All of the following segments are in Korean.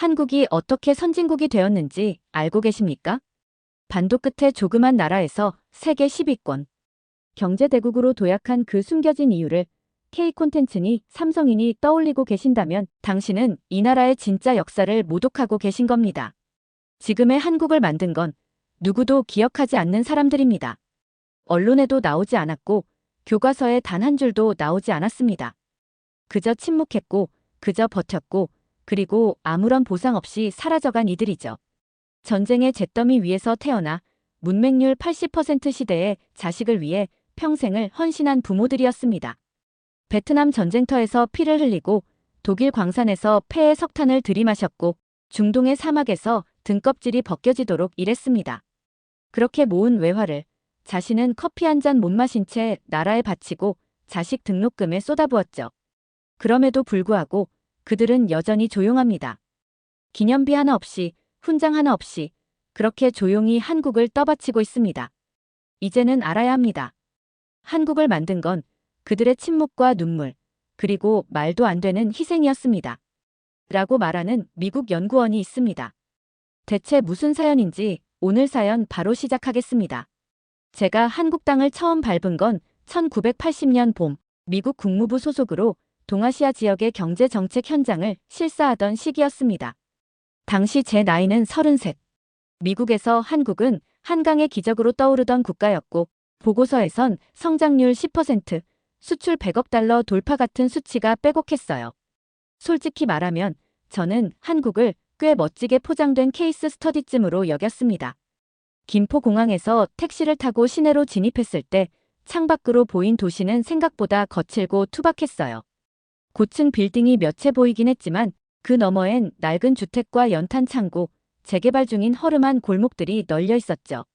한국이 어떻게 선진국이 되었는지 알고 계십니까? 반도 끝의 조그만 나라에서 세계 10위권 경제대국으로 도약한 그 숨겨진 이유를 K콘텐츠니 삼성이니 떠올리고 계신다면 당신은 이 나라의 진짜 역사를 모독하고 계신 겁니다. 지금의 한국을 만든 건 누구도 기억하지 않는 사람들입니다. 언론에도 나오지 않았고 교과서에 단 한 줄도 나오지 않았습니다. 그저 침묵했고 그저 버텼고 그리고 아무런 보상 없이 사라져간 이들이죠. 전쟁의 잿더미 위에서 태어나 문맹률 80% 시대의 자식을 위해 평생을 헌신한 부모들이었습니다. 베트남 전쟁터에서 피를 흘리고 독일 광산에서 폐의 석탄을 들이마셨고 중동의 사막에서 등껍질이 벗겨지도록 일했습니다. 그렇게 모은 외화를 자신은 커피 한 잔 못 마신 채 나라에 바치고 자식 등록금에 쏟아부었죠. 그럼에도 불구하고 그들은 여전히 조용합니다. 기념비 하나 없이, 훈장 하나 없이 그렇게 조용히 한국을 떠받치고 있습니다. 이제는 알아야 합니다. 한국을 만든 건 그들의 침묵과 눈물, 그리고 말도 안 되는 희생이었습니다. 라고 말하는 미국 연구원이 있습니다. 대체 무슨 사연인지 오늘 사연 바로 시작하겠습니다. 제가 한국 땅을 처음 밟은 건 1980년 봄, 미국 국무부 소속으로 동아시아 지역의 경제정책 현장을 실사하던 시기였습니다. 당시 제 나이는 33. 미국에서 한국은 한강의 기적으로 떠오르던 국가였고 보고서에선 성장률 10%, 수출 100억 달러 돌파 같은 수치가 빼곡했어요. 솔직히 말하면 저는 한국을 꽤 멋지게 포장된 케이스 스터디쯤으로 여겼습니다. 김포공항에서 택시를 타고 시내로 진입했을 때 창밖으로 보인 도시는 생각보다 거칠고 투박했어요. 고층 빌딩이 몇 채 보이긴 했지만 그 너머엔 낡은 주택과 연탄 창고, 재개발 중인 허름한 골목들이 널려 있었죠.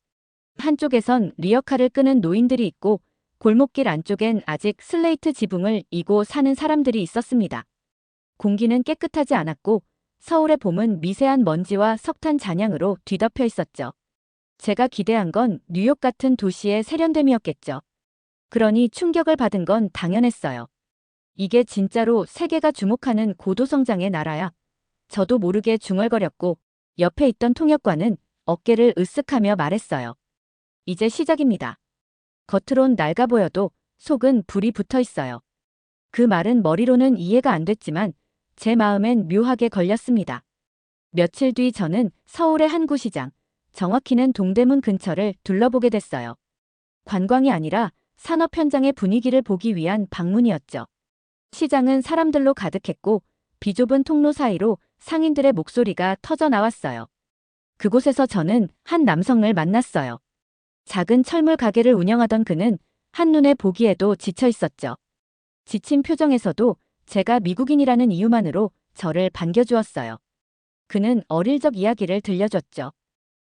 한쪽에선 리어카를 끄는 노인들이 있고 골목길 안쪽엔 아직 슬레이트 지붕을 이고 사는 사람들이 있었습니다. 공기는 깨끗하지 않았고 서울의 봄은 미세한 먼지와 석탄 잔향으로 뒤덮여 있었죠. 제가 기대한 건 뉴욕 같은 도시의 세련됨이었겠죠. 그러니 충격을 받은 건 당연했어요. 이게 진짜로 세계가 주목하는 고도성장의 나라야. 저도 모르게 중얼거렸고 옆에 있던 통역관은 어깨를 으쓱하며 말했어요. 이제 시작입니다. 겉으론 낡아 보여도 속은 불이 붙어 있어요. 그 말은 머리로는 이해가 안 됐지만 제 마음엔 묘하게 걸렸습니다. 며칠 뒤 저는 서울의 한 구시장, 정확히는 동대문 근처를 둘러보게 됐어요. 관광이 아니라 산업 현장의 분위기를 보기 위한 방문이었죠. 시장은 사람들로 가득했고 비좁은 통로 사이로 상인들의 목소리가 터져 나왔어요. 그곳에서 저는 한 남성을 만났어요. 작은 철물 가게를 운영하던 그는 한눈에 보기에도 지쳐 있었죠. 지친 표정에서도 제가 미국인이라는 이유만으로 저를 반겨주었어요. 그는 어릴 적 이야기를 들려줬죠.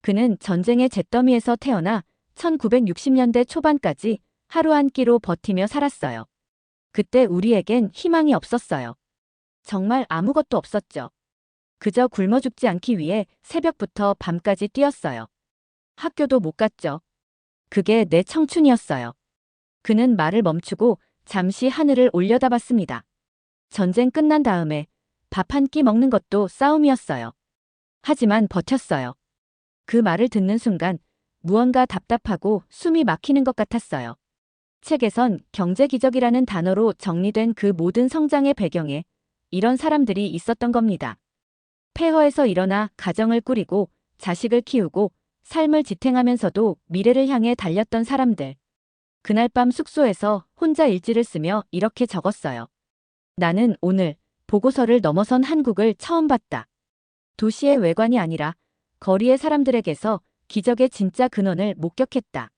그는 전쟁의 잿더미에서 태어나 1960년대 초반까지 하루 한 끼로 버티며 살았어요. 그때 우리에겐 희망이 없었어요. 정말 아무것도 없었죠. 그저 굶어 죽지 않기 위해 새벽부터 밤까지 뛰었어요. 학교도 못 갔죠. 그게 내 청춘이었어요. 그는 말을 멈추고 잠시 하늘을 올려다봤습니다. 전쟁 끝난 다음에 밥 한 끼 먹는 것도 싸움이었어요. 하지만 버텼어요. 그 말을 듣는 순간 무언가 답답하고 숨이 막히는 것 같았어요. 책에선 경제기적이라는 단어로 정리된 그 모든 성장의 배경에 이런 사람들이 있었던 겁니다. 폐허에서 일어나 가정을 꾸리고 자식을 키우고 삶을 지탱하면서도 미래를 향해 달렸던 사람들. 그날 밤 숙소에서 혼자 일지를 쓰며 이렇게 적었어요. 나는 오늘 보고서를 넘어선 한국을 처음 봤다. 도시의 외관이 아니라 거리의 사람들에게서 기적의 진짜 근원을 목격했다.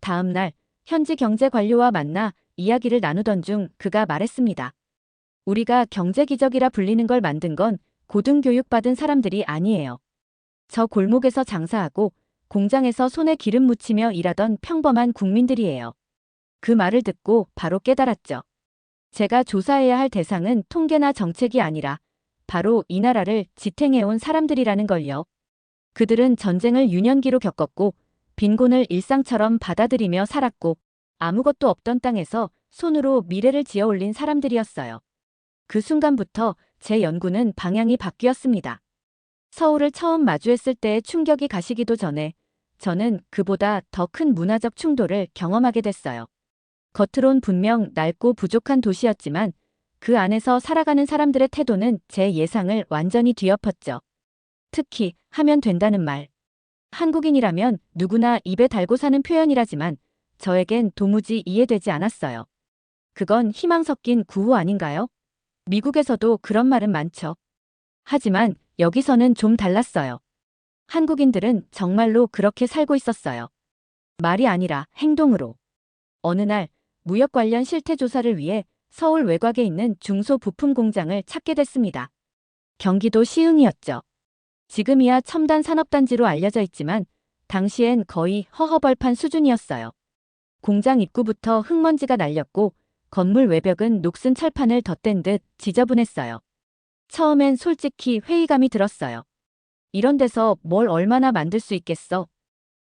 다음 날 현지 경제 관료와 만나 이야기를 나누던 중 그가 말했습니다. 우리가 경제기적이라 불리는 걸 만든 건 고등교육 받은 사람들이 아니에요. 저 골목에서 장사하고 공장에서 손에 기름 묻히며 일하던 평범한 국민들이에요. 그 말을 듣고 바로 깨달았죠. 제가 조사해야 할 대상은 통계나 정책이 아니라 바로 이 나라를 지탱해온 사람들이라는 걸요. 그들은 전쟁을 유년기로 겪었고 빈곤을 일상처럼 받아들이며 살았고 아무것도 없던 땅에서 손으로 미래를 지어 올린 사람들이었어요. 그 순간부터 제 연구는 방향이 바뀌었습니다. 서울을 처음 마주했을 때의 충격이 가시기도 전에 저는 그보다 더 큰 문화적 충돌을 경험하게 됐어요. 겉으론 분명 낡고 부족한 도시였지만 그 안에서 살아가는 사람들의 태도는 제 예상을 완전히 뒤엎었죠. 특히 하면 된다는 말. 한국인이라면 누구나 입에 달고 사는 표현이라지만 저에겐 도무지 이해되지 않았어요. 그건 희망 섞인 구호 아닌가요? 미국에서도 그런 말은 많죠. 하지만 여기서는 좀 달랐어요. 한국인들은 정말로 그렇게 살고 있었어요. 말이 아니라 행동으로. 어느 날 무역 관련 실태 조사를 위해 서울 외곽에 있는 중소부품 공장을 찾게 됐습니다. 경기도 시흥이었죠. 지금이야 첨단 산업단지로 알려져 있지만 당시엔 거의 허허벌판 수준이었어요. 공장 입구부터 흙먼지가 날렸고 건물 외벽은 녹슨 철판을 덧댄 듯 지저분했어요. 처음엔 솔직히 회의감이 들었어요. 이런 데서 뭘 얼마나 만들 수 있겠어?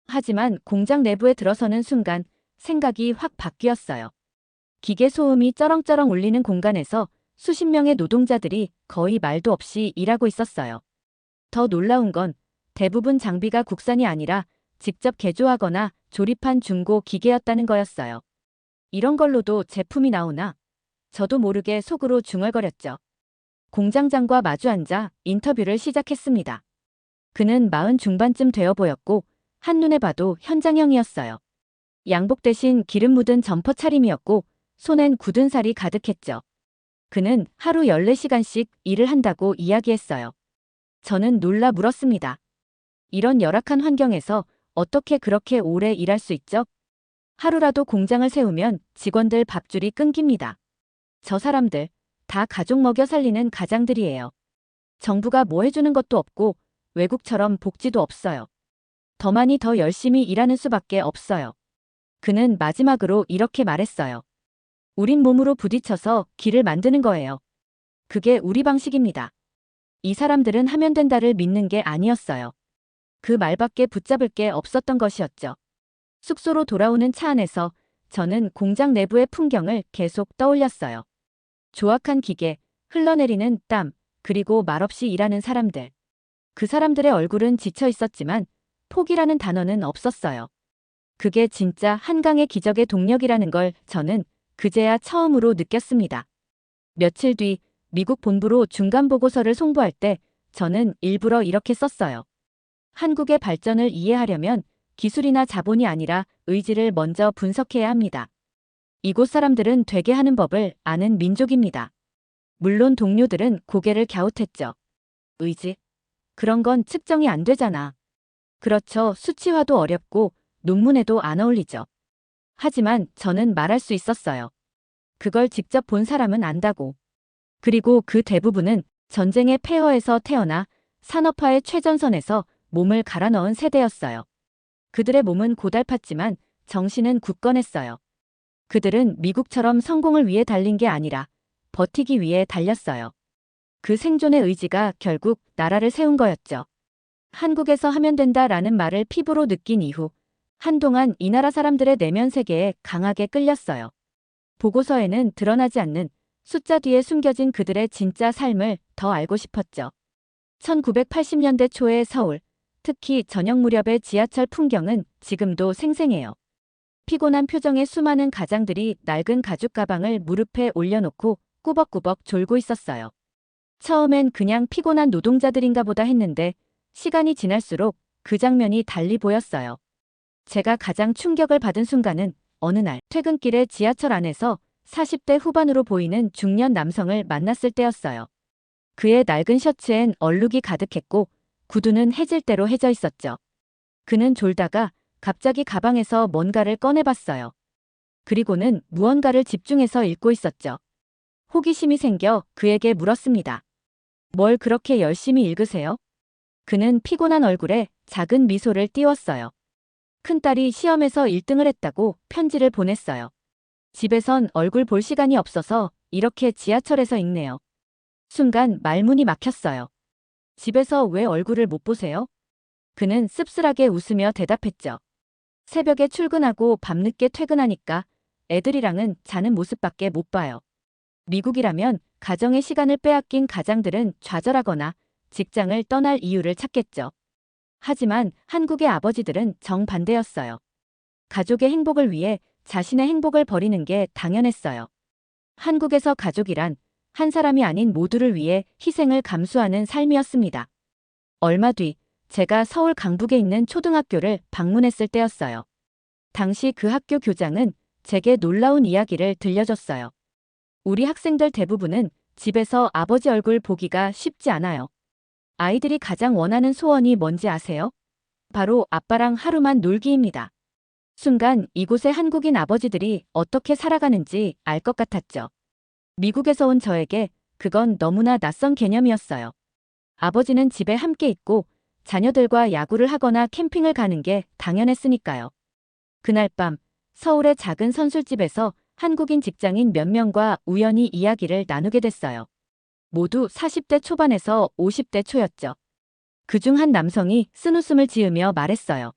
하지만 공장 내부에 들어서는 순간 생각이 확 바뀌었어요. 기계 소음이 쩌렁쩌렁 울리는 공간에서 수십 명의 노동자들이 거의 말도 없이 일하고 있었어요. 더 놀라운 건 대부분 장비가 국산이 아니라 직접 개조하거나 조립한 중고 기계였다는 거였어요. 이런 걸로도 제품이 나오나? 저도 모르게 속으로 중얼거렸죠. 공장장과 마주 앉아 인터뷰를 시작했습니다. 그는 40 중반쯤 되어 보였고 한눈에 봐도 현장형이었어요. 양복 대신 기름 묻은 점퍼 차림이었고 손엔 굳은 살이 가득했죠. 그는 하루 14시간씩 일을 한다고 이야기했어요. 저는 놀라 물었습니다. 이런 열악한 환경에서 어떻게 그렇게 오래 일할 수 있죠? 하루라도 공장을 세우면 직원들 밥줄이 끊깁니다. 저 사람들 다 가족 먹여 살리는 가장들이에요. 정부가 뭐 해주는 것도 없고 외국처럼 복지도 없어요. 더 많이 더 열심히 일하는 수밖에 없어요. 그는 마지막으로 이렇게 말했어요. 우린 몸으로 부딪혀서 길을 만드는 거예요. 그게 우리 방식입니다. 이 사람들은 하면 된다를 믿는 게 아니었어요. 그 말밖에 붙잡을 게 없었던 것이었죠. 숙소로 돌아오는 차 안에서 저는 공장 내부의 풍경을 계속 떠올렸어요. 조악한 기계, 흘러내리는 땀, 그리고 말없이 일하는 사람들. 그 사람들의 얼굴은 지쳐 있었지만 포기라는 단어는 없었어요. 그게 진짜 한강의 기적의 동력이라는 걸 저는 그제야 처음으로 느꼈습니다. 며칠 뒤 미국 본부로 중간 보고서를 송부할 때 저는 일부러 이렇게 썼어요. 한국의 발전을 이해하려면 기술이나 자본이 아니라 의지를 먼저 분석해야 합니다. 이곳 사람들은 되게 하는 법을 아는 민족입니다. 물론 동료들은 고개를 갸웃했죠. 의지? 그런 건 측정이 안 되잖아. 그렇죠. 수치화도 어렵고 논문에도 안 어울리죠. 하지만 저는 말할 수 있었어요. 그걸 직접 본 사람은 안다고. 그리고 그 대부분은 전쟁의 폐허에서 태어나 산업화의 최전선에서 몸을 갈아 넣은 세대였어요. 그들의 몸은 고달팠지만 정신은 굳건했어요. 그들은 미국처럼 성공을 위해 달린 게 아니라 버티기 위해 달렸어요. 그 생존의 의지가 결국 나라를 세운 거였죠. 한국에서 하면 된다라는 말을 피부로 느낀 이후 한동안 이 나라 사람들의 내면 세계에 강하게 끌렸어요. 보고서에는 드러나지 않는 숫자 뒤에 숨겨진 그들의 진짜 삶을 더 알고 싶었죠. 1980년대 초의 서울, 특히 저녁 무렵의 지하철 풍경은 지금도 생생해요. 피곤한 표정의 수많은 가장들이 낡은 가죽 가방을 무릎에 올려놓고 꾸벅꾸벅 졸고 있었어요. 처음엔 그냥 피곤한 노동자들인가 보다 했는데 시간이 지날수록 그 장면이 달리 보였어요. 제가 가장 충격을 받은 순간은 어느 날 퇴근길에 지하철 안에서 40대 후반으로 보이는 중년 남성을 만났을 때였어요. 그의 낡은 셔츠엔 얼룩이 가득했고 구두는 해질 대로 해져 있었죠. 그는 졸다가 갑자기 가방에서 뭔가를 꺼내봤어요. 그리고는 무언가를 집중해서 읽고 있었죠. 호기심이 생겨 그에게 물었습니다. 뭘 그렇게 열심히 읽으세요? 그는 피곤한 얼굴에 작은 미소를 띄웠어요. 큰딸이 시험에서 1등을 했다고 편지를 보냈어요. 집에선 얼굴 볼 시간이 없어서 이렇게 지하철에서 읽네요. 순간 말문이 막혔어요. 집에서 왜 얼굴을 못 보세요? 그는 씁쓸하게 웃으며 대답했죠. 새벽에 출근하고 밤늦게 퇴근하니까 애들이랑은 자는 모습밖에 못 봐요. 미국이라면 가정의 시간을 빼앗긴 가장들은 좌절하거나 직장을 떠날 이유를 찾겠죠. 하지만 한국의 아버지들은 정반대였어요. 가족의 행복을 위해 자신의 행복을 버리는 게 당연했어요. 한국에서 가족이란 한 사람이 아닌 모두를 위해 희생을 감수하는 삶이었습니다. 얼마 뒤 제가 서울 강북에 있는 초등학교를 방문했을 때였어요. 당시 그 학교 교장은 제게 놀라운 이야기를 들려줬어요. 우리 학생들 대부분은 집에서 아버지 얼굴 보기가 쉽지 않아요. 아이들이 가장 원하는 소원이 뭔지 아세요? 바로 아빠랑 하루만 놀기입니다. 순간 이곳의 한국인 아버지들이 어떻게 살아가는지 알 것 같았죠. 미국에서 온 저에게 그건 너무나 낯선 개념이었어요. 아버지는 집에 함께 있고 자녀들과 야구를 하거나 캠핑을 가는 게 당연했으니까요. 그날 밤 서울의 작은 선술집에서 한국인 직장인 몇 명과 우연히 이야기를 나누게 됐어요. 모두 40대 초반에서 50대 초였죠. 그중 한 남성이 쓴웃음을 지으며 말했어요.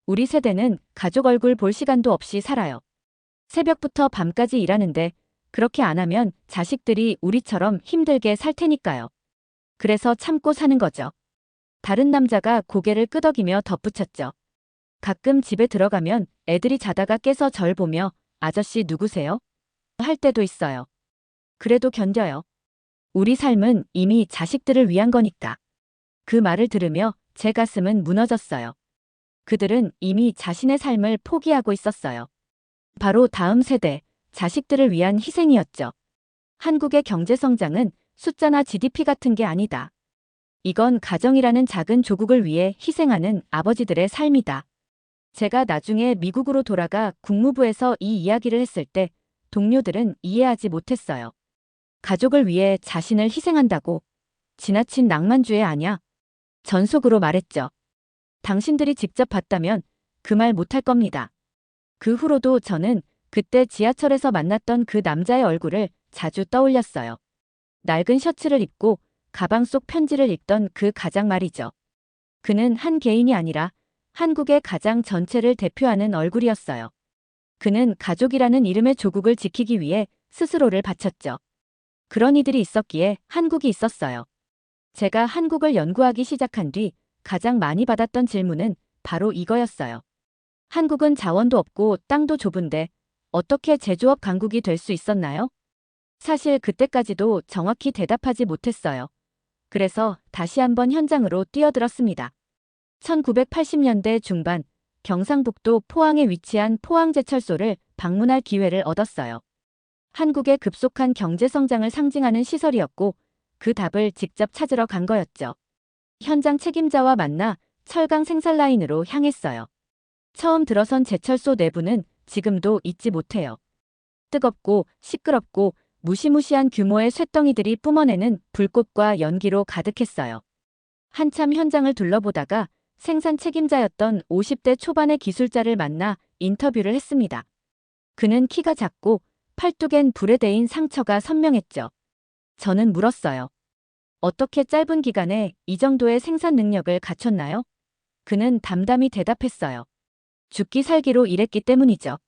우리 세대는 가족 얼굴 볼 시간도 없이 살아요. 새벽부터 밤까지 일하는데 그렇게 안 하면 자식들이 우리처럼 힘들게 살 테니까요. 그래서 참고 사는 거죠. 다른 남자가 고개를 끄덕이며 덧붙였죠. 가끔 집에 들어가면 애들이 자다가 깨서 절 보며 아저씨 누구세요? 할 때도 있어요. 그래도 견뎌요. 우리 삶은 이미 자식들을 위한 거니까. 그 말을 들으며 제 가슴은 무너졌어요. 그들은 이미 자신의 삶을 포기하고 있었어요. 바로 다음 세대, 자식들을 위한 희생이었죠. 한국의 경제 성장은 숫자나 GDP 같은 게 아니다. 이건 가정이라는 작은 조국을 위해 희생하는 아버지들의 삶이다. 제가 나중에 미국으로 돌아가 국무부에서 이 이야기를 했을 때 동료들은 이해하지 못했어요. 가족을 위해 자신을 희생한다고? 지나친 낭만주의 아냐? 전속으로 말했죠. 당신들이 직접 봤다면 그 말 못할 겁니다. 그 후로도 저는 그때 지하철에서 만났던 그 남자의 얼굴을 자주 떠올렸어요. 낡은 셔츠를 입고 가방 속 편지를 읽던 그 가장 말이죠. 그는 한 개인이 아니라 한국의 가장 전체를 대표하는 얼굴이었어요. 그는 가족이라는 이름의 조국을 지키기 위해 스스로를 바쳤죠. 그런 이들이 있었기에 한국이 있었어요. 제가 한국을 연구하기 시작한 뒤 가장 많이 받았던 질문은 바로 이거였어요. 한국은 자원도 없고 땅도 좁은데 어떻게 제조업 강국이 될 수 있었나요? 사실 그때까지도 정확히 대답하지 못했어요. 그래서 다시 한번 현장으로 뛰어들었습니다. 1980년대 중반 경상북도 포항에 위치한 포항제철소를 방문할 기회를 얻었어요. 한국의 급속한 경제 성장을 상징하는 시설이었고 그 답을 직접 찾으러 간 거였죠. 현장 책임자와 만나 철강 생산 라인으로 향했어요. 처음 들어선 제철소 내부는 지금도 잊지 못해요. 뜨겁고 시끄럽고 무시무시한 규모의 쇳덩이들이 뿜어내는 불꽃과 연기로 가득했어요. 한참 현장을 둘러보다가 생산 책임자였던 50대 초반의 기술자를 만나 인터뷰를 했습니다. 그는 키가 작고 팔뚝엔 불에 대인 상처가 선명했죠. 저는 물었어요. 어떻게 짧은 기간에 이 정도의 생산 능력을 갖췄나요? 그는 담담히 대답했어요. 죽기 살기로 일했기 때문이죠.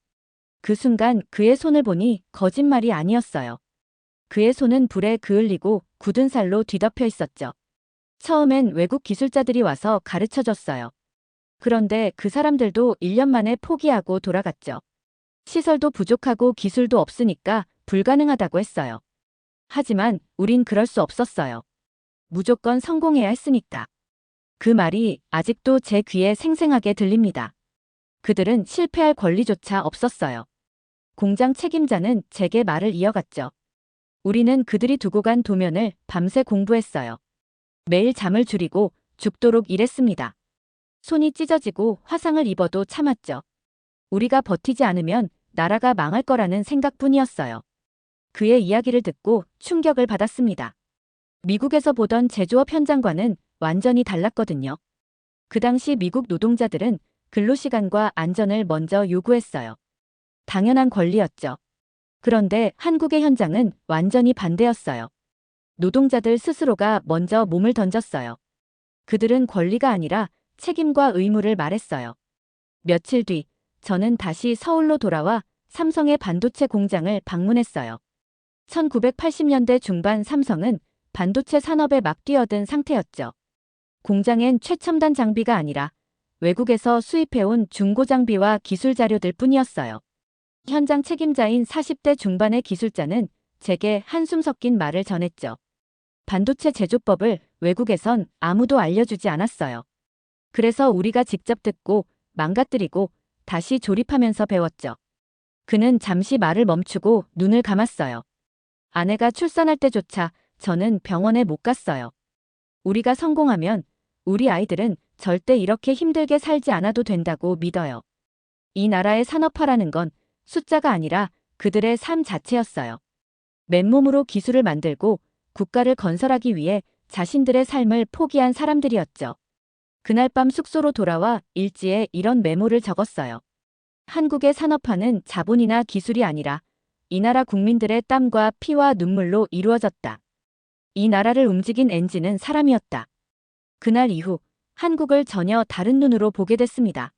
그 순간 그의 손을 보니 거짓말이 아니었어요. 그의 손은 불에 그을리고 굳은 살로 뒤덮여 있었죠. 처음엔 외국 기술자들이 와서 가르쳐줬어요. 그런데 그 사람들도 1년 만에 포기하고 돌아갔죠. 시설도 부족하고 기술도 없으니까 불가능하다고 했어요. 하지만 우린 그럴 수 없었어요. 무조건 성공해야 했으니까. 그 말이 아직도 제 귀에 생생하게 들립니다. 그들은 실패할 권리조차 없었어요. 공장 책임자는 제게 말을 이어갔죠. 우리는 그들이 두고 간 도면을 밤새 공부했어요. 매일 잠을 줄이고 죽도록 일했습니다. 손이 찢어지고 화상을 입어도 참았죠. 우리가 버티지 않으면 나라가 망할 거라는 생각뿐이었어요. 그의 이야기를 듣고 충격을 받았습니다. 미국에서 보던 제조업 현장과는 완전히 달랐거든요. 그 당시 미국 노동자들은 근로시간과 안전을 먼저 요구했어요. 당연한 권리였죠. 그런데 한국의 현장은 완전히 반대였어요. 노동자들 스스로가 먼저 몸을 던졌어요. 그들은 권리가 아니라 책임과 의무를 말했어요. 며칠 뒤 저는 다시 서울로 돌아와 삼성의 반도체 공장을 방문했어요. 1980년대 중반 삼성은 반도체 산업에 막 뛰어든 상태였죠. 공장엔 최첨단 장비가 아니라 외국에서 수입해온 중고 장비와 기술 자료들 뿐이었어요. 현장 책임자인 40대 중반의 기술자는 제게 한숨 섞인 말을 전했죠. 반도체 제조법을 외국에선 아무도 알려주지 않았어요. 그래서 우리가 직접 듣고 망가뜨리고 다시 조립하면서 배웠죠. 그는 잠시 말을 멈추고 눈을 감았어요. 아내가 출산할 때조차 저는 병원에 못 갔어요. 우리가 성공하면 우리 아이들은 절대 이렇게 힘들게 살지 않아도 된다고 믿어요. 이 나라의 산업화라는 건 숫자가 아니라 그들의 삶 자체였어요. 맨몸으로 기술을 만들고 국가를 건설하기 위해 자신들의 삶을 포기한 사람들이었죠. 그날 밤 숙소로 돌아와 일지에 이런 메모를 적었어요. 한국의 산업화는 자본이나 기술이 아니라 이 나라 국민들의 땀과 피와 눈물로 이루어졌다. 이 나라를 움직인 엔진은 사람이었다. 그날 이후 한국을 전혀 다른 눈으로 보게 됐습니다.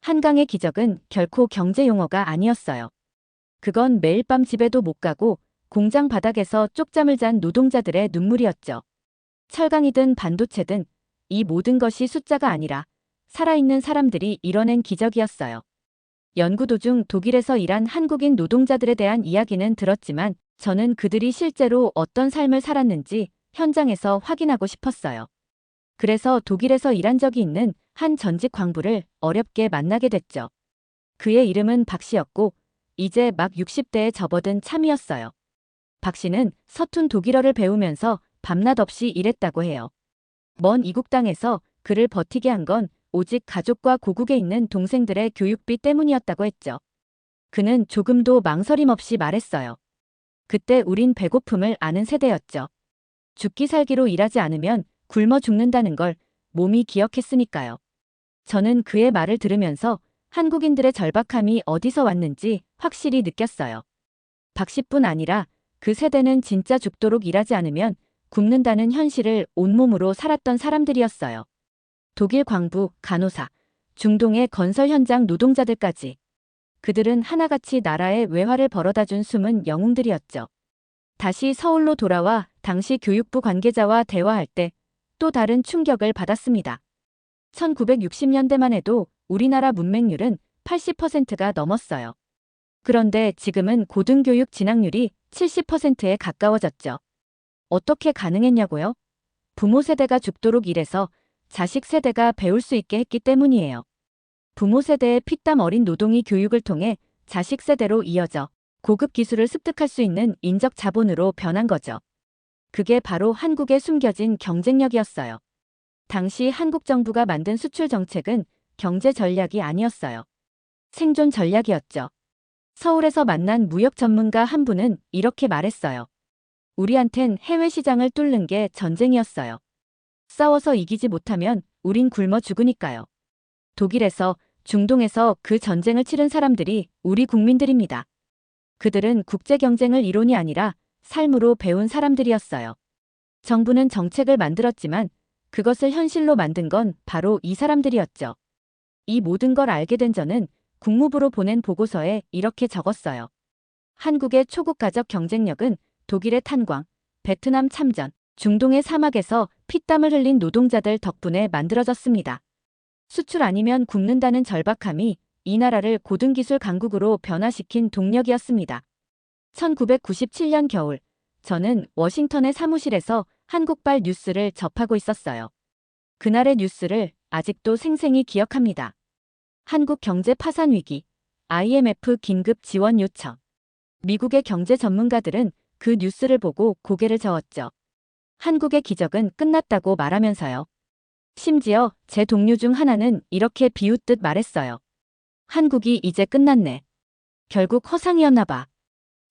한강의 기적은 결코 경제 용어가 아니었어요. 그건 매일 밤 집에도 못 가고 공장 바닥에서 쪽잠을 잔 노동자들의 눈물이었죠. 철강이든 반도체든 이 모든 것이 숫자가 아니라 살아있는 사람들이 이뤄낸 기적이었어요. 연구 도중 독일에서 일한 한국인 노동자들에 대한 이야기는 들었지만 저는 그들이 실제로 어떤 삶을 살았는지 현장에서 확인하고 싶었어요. 그래서 독일에서 일한 적이 있는 한 전직 광부를 어렵게 만나게 됐죠. 그의 이름은 박 씨였고 이제 막 60대에 접어든 참이었어요. 박 씨는 서툰 독일어를 배우면서 밤낮 없이 일했다고 해요. 먼 이국 땅에서 그를 버티게 한 건 오직 가족과 고국에 있는 동생들의 교육비 때문이었다고 했죠. 그는 조금도 망설임 없이 말했어요. 그때 우린 배고픔을 아는 세대였죠. 죽기 살기로 일하지 않으면 굶어 죽는다는 걸 몸이 기억했으니까요. 저는 그의 말을 들으면서 한국인들의 절박함이 어디서 왔는지 확실히 느꼈어요. 박 씨뿐 아니라 그 세대는 진짜 죽도록 일하지 않으면 굶는다는 현실을 온몸으로 살았던 사람들이었어요. 독일 광부, 간호사, 중동의 건설 현장 노동자들까지. 그들은 하나같이 나라의 외화를 벌어다준 숨은 영웅들이었죠. 다시 서울로 돌아와 당시 교육부 관계자와 대화할 때 또 다른 충격을 받았습니다. 1960년대만 해도 우리나라 문맹률은 80%가 넘었어요. 그런데 지금은 고등교육 진학률이 70%에 가까워졌죠. 어떻게 가능했냐고요? 부모 세대가 죽도록 일해서 자식 세대가 배울 수 있게 했기 때문이에요. 부모 세대의 피땀 어린 노동이 교육을 통해 자식 세대로 이어져 고급 기술을 습득할 수 있는 인적 자본으로 변한 거죠. 그게 바로 한국의 숨겨진 경쟁력이었어요. 당시 한국 정부가 만든 수출 정책은 경제 전략이 아니었어요. 생존 전략이었죠. 서울에서 만난 무역 전문가 한 분은 이렇게 말했어요. 우리한텐 해외 시장을 뚫는 게 전쟁이었어요. 싸워서 이기지 못하면 우린 굶어 죽으니까요. 독일에서, 중동에서 그 전쟁을 치른 사람들이 우리 국민들입니다. 그들은 국제 경쟁을 이론이 아니라 삶으로 배운 사람들이었어요. 정부는 정책을 만들었지만 그것을 현실로 만든 건 바로 이 사람들이었죠. 이 모든 걸 알게 된 저는 국무부로 보낸 보고서에 이렇게 적었어요. 한국의 초국가적 경쟁력은 독일의 탄광, 베트남 참전, 중동의 사막에서 피땀을 흘린 노동자들 덕분에 만들어졌습니다. 수출 아니면 굶는다는 절박함이 이 나라를 고등기술 강국으로 변화시킨 동력이었습니다. 1997년 겨울, 저는 워싱턴의 사무실에서 한국발 뉴스를 접하고 있었어요. 그날의 뉴스를 아직도 생생히 기억합니다. 한국 경제 파산 위기, IMF 긴급 지원 요청. 미국의 경제 전문가들은 그 뉴스를 보고 고개를 저었죠. 한국의 기적은 끝났다고 말하면서요. 심지어 제 동료 중 하나는 이렇게 비웃듯 말했어요. 한국이 이제 끝났네. 결국 허상이었나 봐.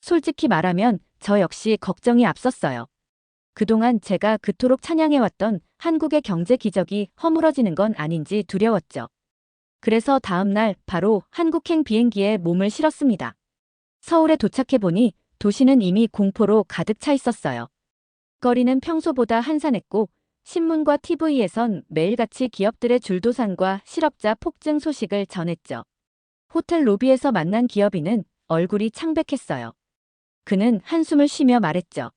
솔직히 말하면 저 역시 걱정이 앞섰어요. 그동안 제가 그토록 찬양해왔던 한국의 경제 기적이 허물어지는 건 아닌지 두려웠죠. 그래서 다음 날 바로 한국행 비행기에 몸을 실었습니다. 서울에 도착해보니 도시는 이미 공포로 가득 차 있었어요. 거리는 평소보다 한산했고 신문과 TV에선 매일같이 기업들의 줄도산과 실업자 폭증 소식을 전했죠. 호텔 로비에서 만난 기업인은 얼굴이 창백했어요. 그는 한숨을 쉬며 말했죠.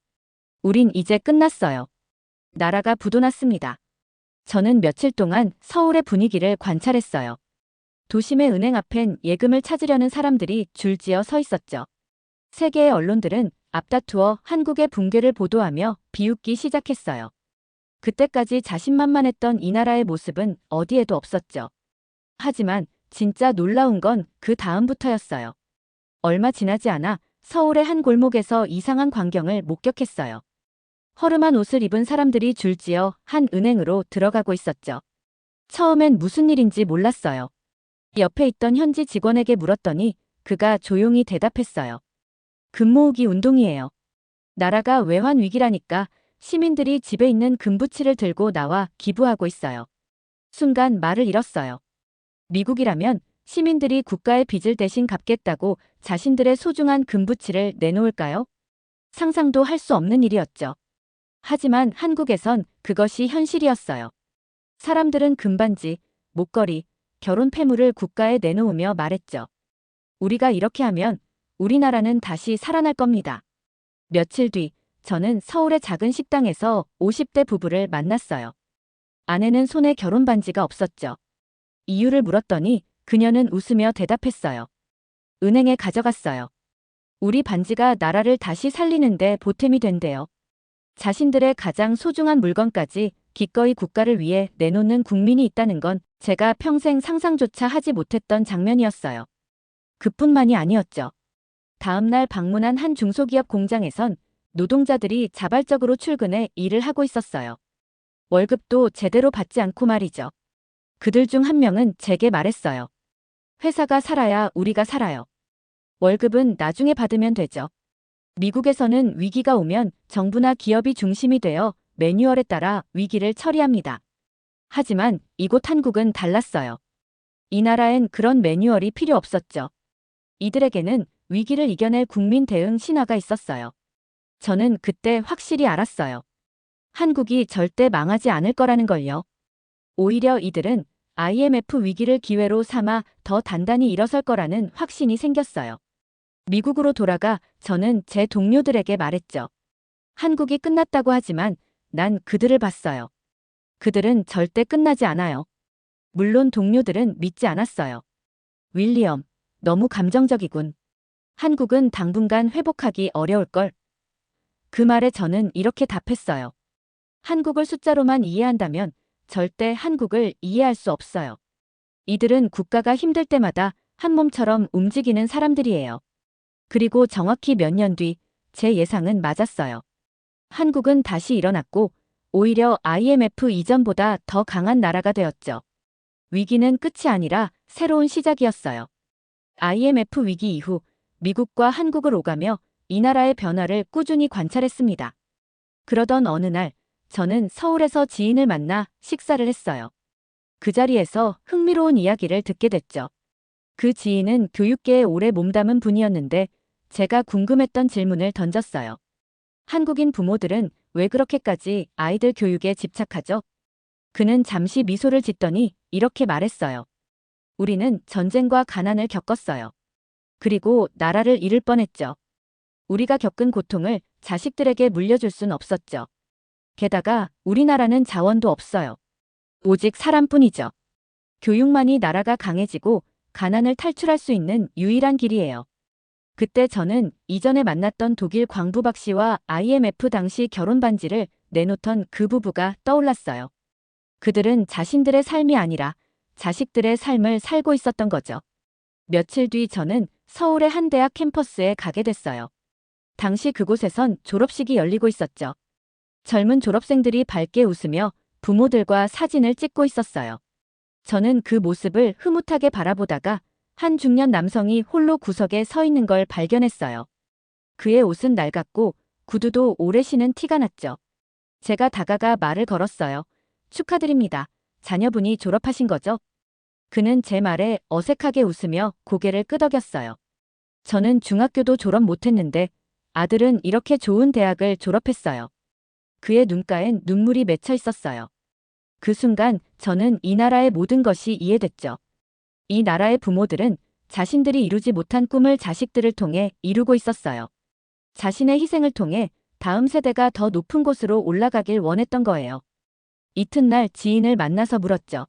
우린 이제 끝났어요. 나라가 부도났습니다. 저는 며칠 동안 서울의 분위기를 관찰했어요. 도심의 은행 앞엔 예금을 찾으려는 사람들이 줄지어 서 있었죠. 세계의 언론들은 앞다투어 한국의 붕괴를 보도하며 비웃기 시작했어요. 그때까지 자신만만했던 이 나라의 모습은 어디에도 없었죠. 하지만 진짜 놀라운 건 그 다음부터였어요. 얼마 지나지 않아 서울의 한 골목에서 이상한 광경을 목격했어요. 허름한 옷을 입은 사람들이 줄지어 한 은행으로 들어가고 있었죠. 처음엔 무슨 일인지 몰랐어요. 옆에 있던 현지 직원에게 물었더니 그가 조용히 대답했어요. 금모으기 운동이에요. 나라가 외환 위기라니까 시민들이 집에 있는 금부치를 들고 나와 기부하고 있어요. 순간 말을 잃었어요. 미국이라면 시민들이 국가의 빚을 대신 갚겠다고 자신들의 소중한 금부치를 내놓을까요? 상상도 할 수 없는 일이었죠. 하지만 한국에선 그것이 현실이었어요. 사람들은 금반지, 목걸이, 결혼 폐물을 국가에 내놓으며 말했죠. 우리가 이렇게 하면 우리나라는 다시 살아날 겁니다. 며칠 뒤 저는 서울의 작은 식당에서 50대 부부를 만났어요. 아내는 손에 결혼 반지가 없었죠. 이유를 물었더니 그녀는 웃으며 대답했어요. 은행에 가져갔어요. 우리 반지가 나라를 다시 살리는데 보탬이 된대요. 자신들의 가장 소중한 물건까지 기꺼이 국가를 위해 내놓는 국민이 있다는 건 제가 평생 상상조차 하지 못했던 장면이었어요. 그뿐만이 아니었죠. 다음 날 방문한 한 중소기업 공장에선 노동자들이 자발적으로 출근해 일을 하고 있었어요. 월급도 제대로 받지 않고 말이죠. 그들 중 한 명은 제게 말했어요. 회사가 살아야 우리가 살아요. 월급은 나중에 받으면 되죠. 미국에서는 위기가 오면 정부나 기업이 중심이 되어 매뉴얼에 따라 위기를 처리합니다. 하지만 이곳 한국은 달랐어요. 이 나라엔 그런 매뉴얼이 필요 없었죠. 이들에게는 위기를 이겨낼 국민 대응 신화가 있었어요. 저는 그때 확실히 알았어요. 한국이 절대 망하지 않을 거라는 걸요. 오히려 이들은 IMF 위기를 기회로 삼아 더 단단히 일어설 거라는 확신이 생겼어요. 미국으로 돌아가 저는 제 동료들에게 말했죠. 한국이 끝났다고 하지만 난 그들을 봤어요. 그들은 절대 끝나지 않아요. 물론 동료들은 믿지 않았어요. 윌리엄, 너무 감정적이군. 한국은 당분간 회복하기 어려울걸. 그 말에 저는 이렇게 답했어요. 한국을 숫자로만 이해한다면 절대 한국을 이해할 수 없어요. 이들은 국가가 힘들 때마다 한 몸처럼 움직이는 사람들이에요. 그리고 정확히 몇 년 뒤 제 예상은 맞았어요. 한국은 다시 일어났고 오히려 IMF 이전보다 더 강한 나라가 되었죠. 위기는 끝이 아니라 새로운 시작이었어요. IMF 위기 이후 미국과 한국을 오가며 이 나라의 변화를 꾸준히 관찰했습니다. 그러던 어느 날 저는 서울에서 지인을 만나 식사를 했어요. 그 자리에서 흥미로운 이야기를 듣게 됐죠. 그 지인은 교육계에 오래 몸담은 분이었는데 제가 궁금했던 질문을 던졌어요. 한국인 부모들은 왜 그렇게까지 아이들 교육에 집착하죠? 그는 잠시 미소를 짓더니 이렇게 말했어요. 우리는 전쟁과 가난을 겪었어요. 그리고 나라를 잃을 뻔했죠. 우리가 겪은 고통을 자식들에게 물려줄 순 없었죠. 게다가 우리나라는 자원도 없어요. 오직 사람뿐이죠. 교육만이 나라가 강해지고 가난을 탈출할 수 있는 유일한 길이에요. 그때 저는 이전에 만났던 독일 광부박 씨와 IMF 당시 결혼 반지를 내놓던 그 부부가 떠올랐어요. 그들은 자신들의 삶이 아니라 자식들의 삶을 살고 있었던 거죠. 며칠 뒤 저는 서울의 한 대학 캠퍼스에 가게 됐어요. 당시 그곳에선 졸업식이 열리고 있었죠. 젊은 졸업생들이 밝게 웃으며 부모들과 사진을 찍고 있었어요. 저는 그 모습을 흐뭇하게 바라보다가 한 중년 남성이 홀로 구석에 서 있는 걸 발견했어요. 그의 옷은 낡았고 구두도 오래 신은 티가 났죠. 제가 다가가 말을 걸었어요. 축하드립니다. 자녀분이 졸업하신 거죠? 그는 제 말에 어색하게 웃으며 고개를 끄덕였어요. 저는 중학교도 졸업 못했는데 아들은 이렇게 좋은 대학을 졸업했어요. 그의 눈가엔 눈물이 맺혀 있었어요. 그 순간 저는 이 나라의 모든 것이 이해됐죠. 이 나라의 부모들은 자신들이 이루지 못한 꿈을 자식들을 통해 이루고 있었어요. 자신의 희생을 통해 다음 세대가 더 높은 곳으로 올라가길 원했던 거예요. 이튿날 지인을 만나서 물었죠.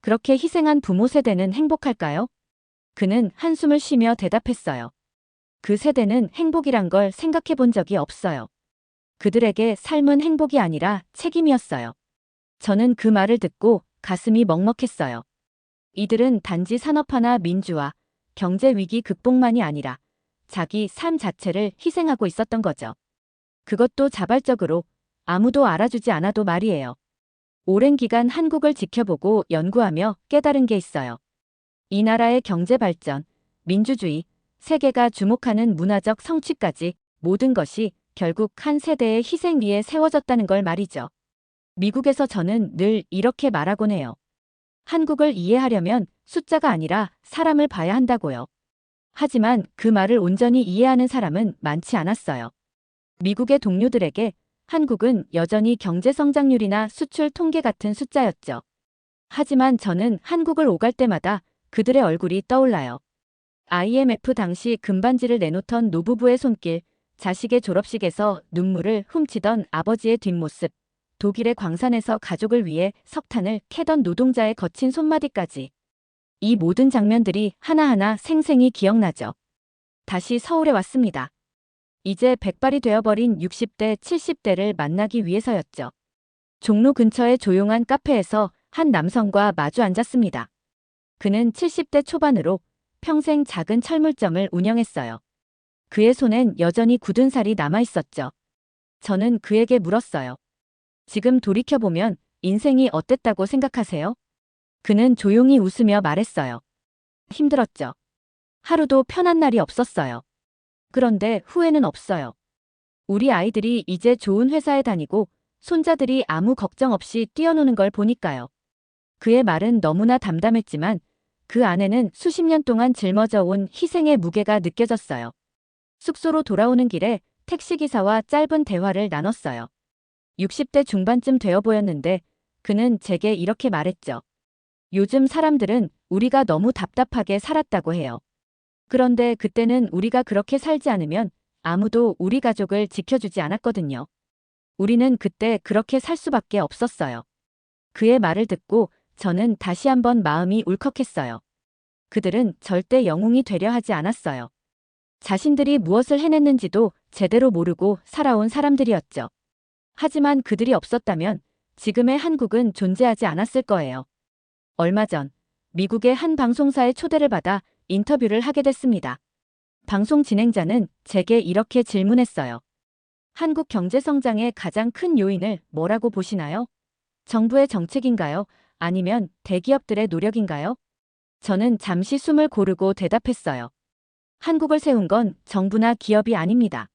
그렇게 희생한 부모 세대는 행복할까요? 그는 한숨을 쉬며 대답했어요. 그 세대는 행복이란 걸 생각해 본 적이 없어요. 그들에게 삶은 행복이 아니라 책임이었어요. 저는 그 말을 듣고 가슴이 먹먹했어요. 이들은 단지 산업화나 민주화, 경제 위기 극복만이 아니라 자기 삶 자체를 희생하고 있었던 거죠. 그것도 자발적으로 아무도 알아주지 않아도 말이에요. 오랜 기간 한국을 지켜보고 연구하며 깨달은 게 있어요. 이 나라의 경제 발전, 민주주의, 세계가 주목하는 문화적 성취까지 모든 것이 결국 한 세대의 희생 위에 세워졌다는 걸 말이죠. 미국에서 저는 늘 이렇게 말하곤 해요. 한국을 이해하려면 숫자가 아니라 사람을 봐야 한다고요. 하지만 그 말을 온전히 이해하는 사람은 많지 않았어요. 미국의 동료들에게 한국은 여전히 경제 성장률이나 수출 통계 같은 숫자였죠. 하지만 저는 한국을 오갈 때마다 그들의 얼굴이 떠올라요. IMF 당시 금반지를 내놓던 노부부의 손길, 자식의 졸업식에서 눈물을 훔치던 아버지의 뒷모습, 독일의 광산에서 가족을 위해 석탄을 캐던 노동자의 거친 손마디까지. 이 모든 장면들이 하나하나 생생히 기억나죠. 다시 서울에 왔습니다. 이제 백발이 되어버린 60대, 70대를 만나기 위해서였죠. 종로 근처의 조용한 카페에서 한 남성과 마주 앉았습니다. 그는 70대 초반으로 평생 작은 철물점을 운영했어요. 그의 손엔 여전히 굳은 살이 남아있었죠. 저는 그에게 물었어요. 지금 돌이켜보면 인생이 어땠다고 생각하세요? 그는 조용히 웃으며 말했어요. 힘들었죠. 하루도 편한 날이 없었어요. 그런데 후회는 없어요. 우리 아이들이 이제 좋은 회사에 다니고 손자들이 아무 걱정 없이 뛰어노는 걸 보니까요. 그의 말은 너무나 담담했지만 그 안에는 수십 년 동안 짊어져 온 희생의 무게가 느껴졌어요. 숙소로 돌아오는 길에 택시기사와 짧은 대화를 나눴어요. 60대 중반쯤 되어 보였는데 그는 제게 이렇게 말했죠. 요즘 사람들은 우리가 너무 답답하게 살았다고 해요. 그런데 그때는 우리가 그렇게 살지 않으면 아무도 우리 가족을 지켜주지 않았거든요. 우리는 그때 그렇게 살 수밖에 없었어요. 그의 말을 듣고 저는 다시 한번 마음이 울컥했어요. 그들은 절대 영웅이 되려 하지 않았어요. 자신들이 무엇을 해냈는지도 제대로 모르고 살아온 사람들이었죠. 하지만 그들이 없었다면 지금의 한국은 존재하지 않았을 거예요. 얼마 전 미국의 한 방송사의 초대를 받아 인터뷰를 하게 됐습니다. 방송 진행자는 제게 이렇게 질문했어요. 한국 경제 성장의 가장 큰 요인을 뭐라고 보시나요? 정부의 정책인가요? 아니면 대기업들의 노력인가요? 저는 잠시 숨을 고르고 대답했어요. 한국을 세운 건 정부나 기업이 아닙니다.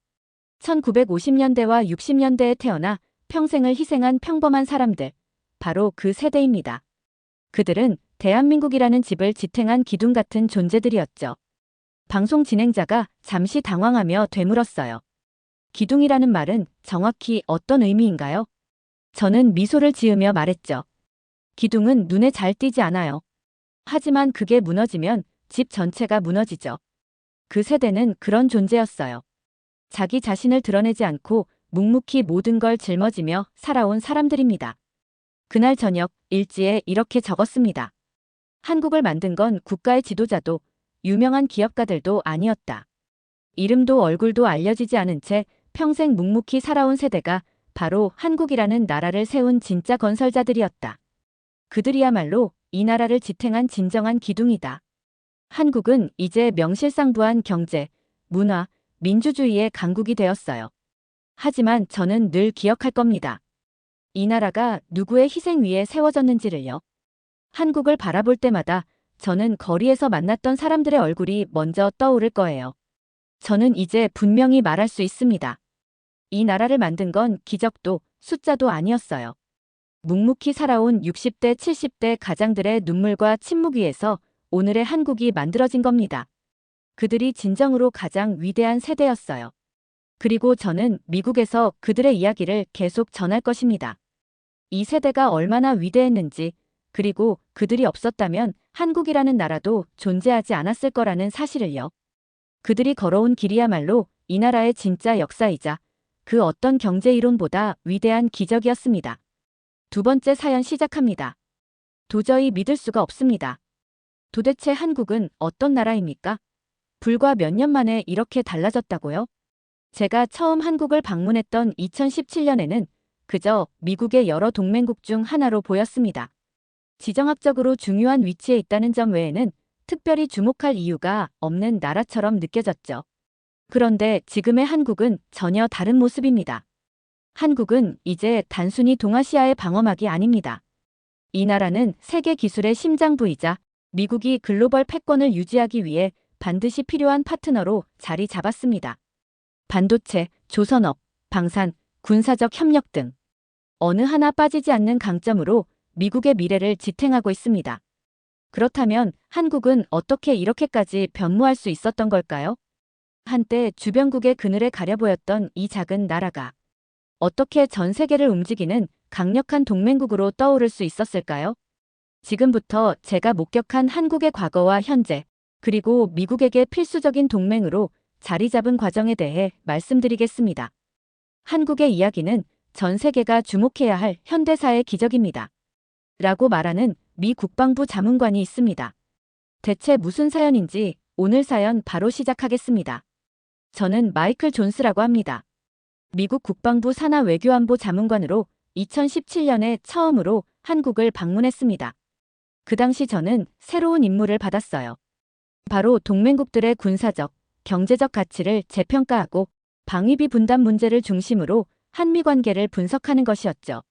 1950년대와 60년대에 태어나 평생을 희생한 평범한 사람들, 바로 그 세대입니다. 그들은 대한민국이라는 집을 지탱한 기둥 같은 존재들이었죠. 방송 진행자가 잠시 당황하며 되물었어요. 기둥이라는 말은 정확히 어떤 의미인가요? 저는 미소를 지으며 말했죠. 기둥은 눈에 잘 띄지 않아요. 하지만 그게 무너지면 집 전체가 무너지죠. 그 세대는 그런 존재였어요. 자기 자신을 드러내지 않고 묵묵히 모든 걸 짊어지며 살아온 사람들입니다. 그날 저녁 일지에 이렇게 적었습니다. 한국을 만든 건 국가의 지도자도 유명한 기업가들도 아니었다. 이름도 얼굴도 알려지지 않은 채 평생 묵묵히 살아온 세대가 바로 한국이라는 나라를 세운 진짜 건설자들이었다. 그들이야말로 이 나라를 지탱한 진정한 기둥이다. 한국은 이제 명실상부한 경제, 문화, 민주주의의 강국이 되었어요. 하지만 저는 늘 기억할 겁니다. 이 나라가 누구의 희생 위에 세워졌는지를요. 한국을 바라볼 때마다 저는 거리에서 만났던 사람들의 얼굴이 먼저 떠오를 거예요. 저는 이제 분명히 말할 수 있습니다. 이 나라를 만든 건 기적도 숫자도 아니었어요. 묵묵히 살아온 60대, 70대 가장들의 눈물과 침묵 위에서 오늘의 한국이 만들어진 겁니다. 그들이 진정으로 가장 위대한 세대였어요. 그리고 저는 미국에서 그들의 이야기를 계속 전할 것입니다. 이 세대가 얼마나 위대했는지, 그리고 그들이 없었다면 한국이라는 나라도 존재하지 않았을 거라는 사실을요. 그들이 걸어온 길이야말로 이 나라의 진짜 역사이자 그 어떤 경제 이론보다 위대한 기적이었습니다. 두 번째 사연 시작합니다. 도저히 믿을 수가 없습니다. 도대체 한국은 어떤 나라입니까? 불과 몇 년 만에 이렇게 달라졌다고요? 제가 처음 한국을 방문했던 2017년에는 그저 미국의 여러 동맹국 중 하나로 보였습니다. 지정학적으로 중요한 위치에 있다는 점 외에는 특별히 주목할 이유가 없는 나라처럼 느껴졌죠. 그런데 지금의 한국은 전혀 다른 모습입니다. 한국은 이제 단순히 동아시아의 방어막이 아닙니다. 이 나라는 세계 기술의 심장부이자 미국이 글로벌 패권을 유지하기 위해 반드시 필요한 파트너로 자리 잡았습니다. 반도체, 조선업, 방산, 군사적 협력 등 어느 하나 빠지지 않는 강점으로 미국의 미래를 지탱하고 있습니다. 그렇다면 한국은 어떻게 이렇게까지 변모할 수 있었던 걸까요? 한때 주변국의 그늘에 가려 보였던 이 작은 나라가 어떻게 전 세계를 움직이는 강력한 동맹국으로 떠오를 수 있었을까요? 지금부터 제가 목격한 한국의 과거와 현재, 그리고 미국에게 필수적인 동맹으로 자리 잡은 과정에 대해 말씀드리겠습니다. 한국의 이야기는 전 세계가 주목해야 할 현대사의 기적입니다. 라고 말하는 미 국방부 자문관이 있습니다. 대체 무슨 사연인지 오늘 사연 바로 시작하겠습니다. 저는 마이클 존스라고 합니다. 미국 국방부 산하 외교안보 자문관으로 2017년에 처음으로 한국을 방문했습니다. 그 당시 저는 새로운 임무를 받았어요. 바로 동맹국들의 군사적, 경제적 가치를 재평가하고 방위비 분담 문제를 중심으로 한미 관계를 분석하는 것이었죠.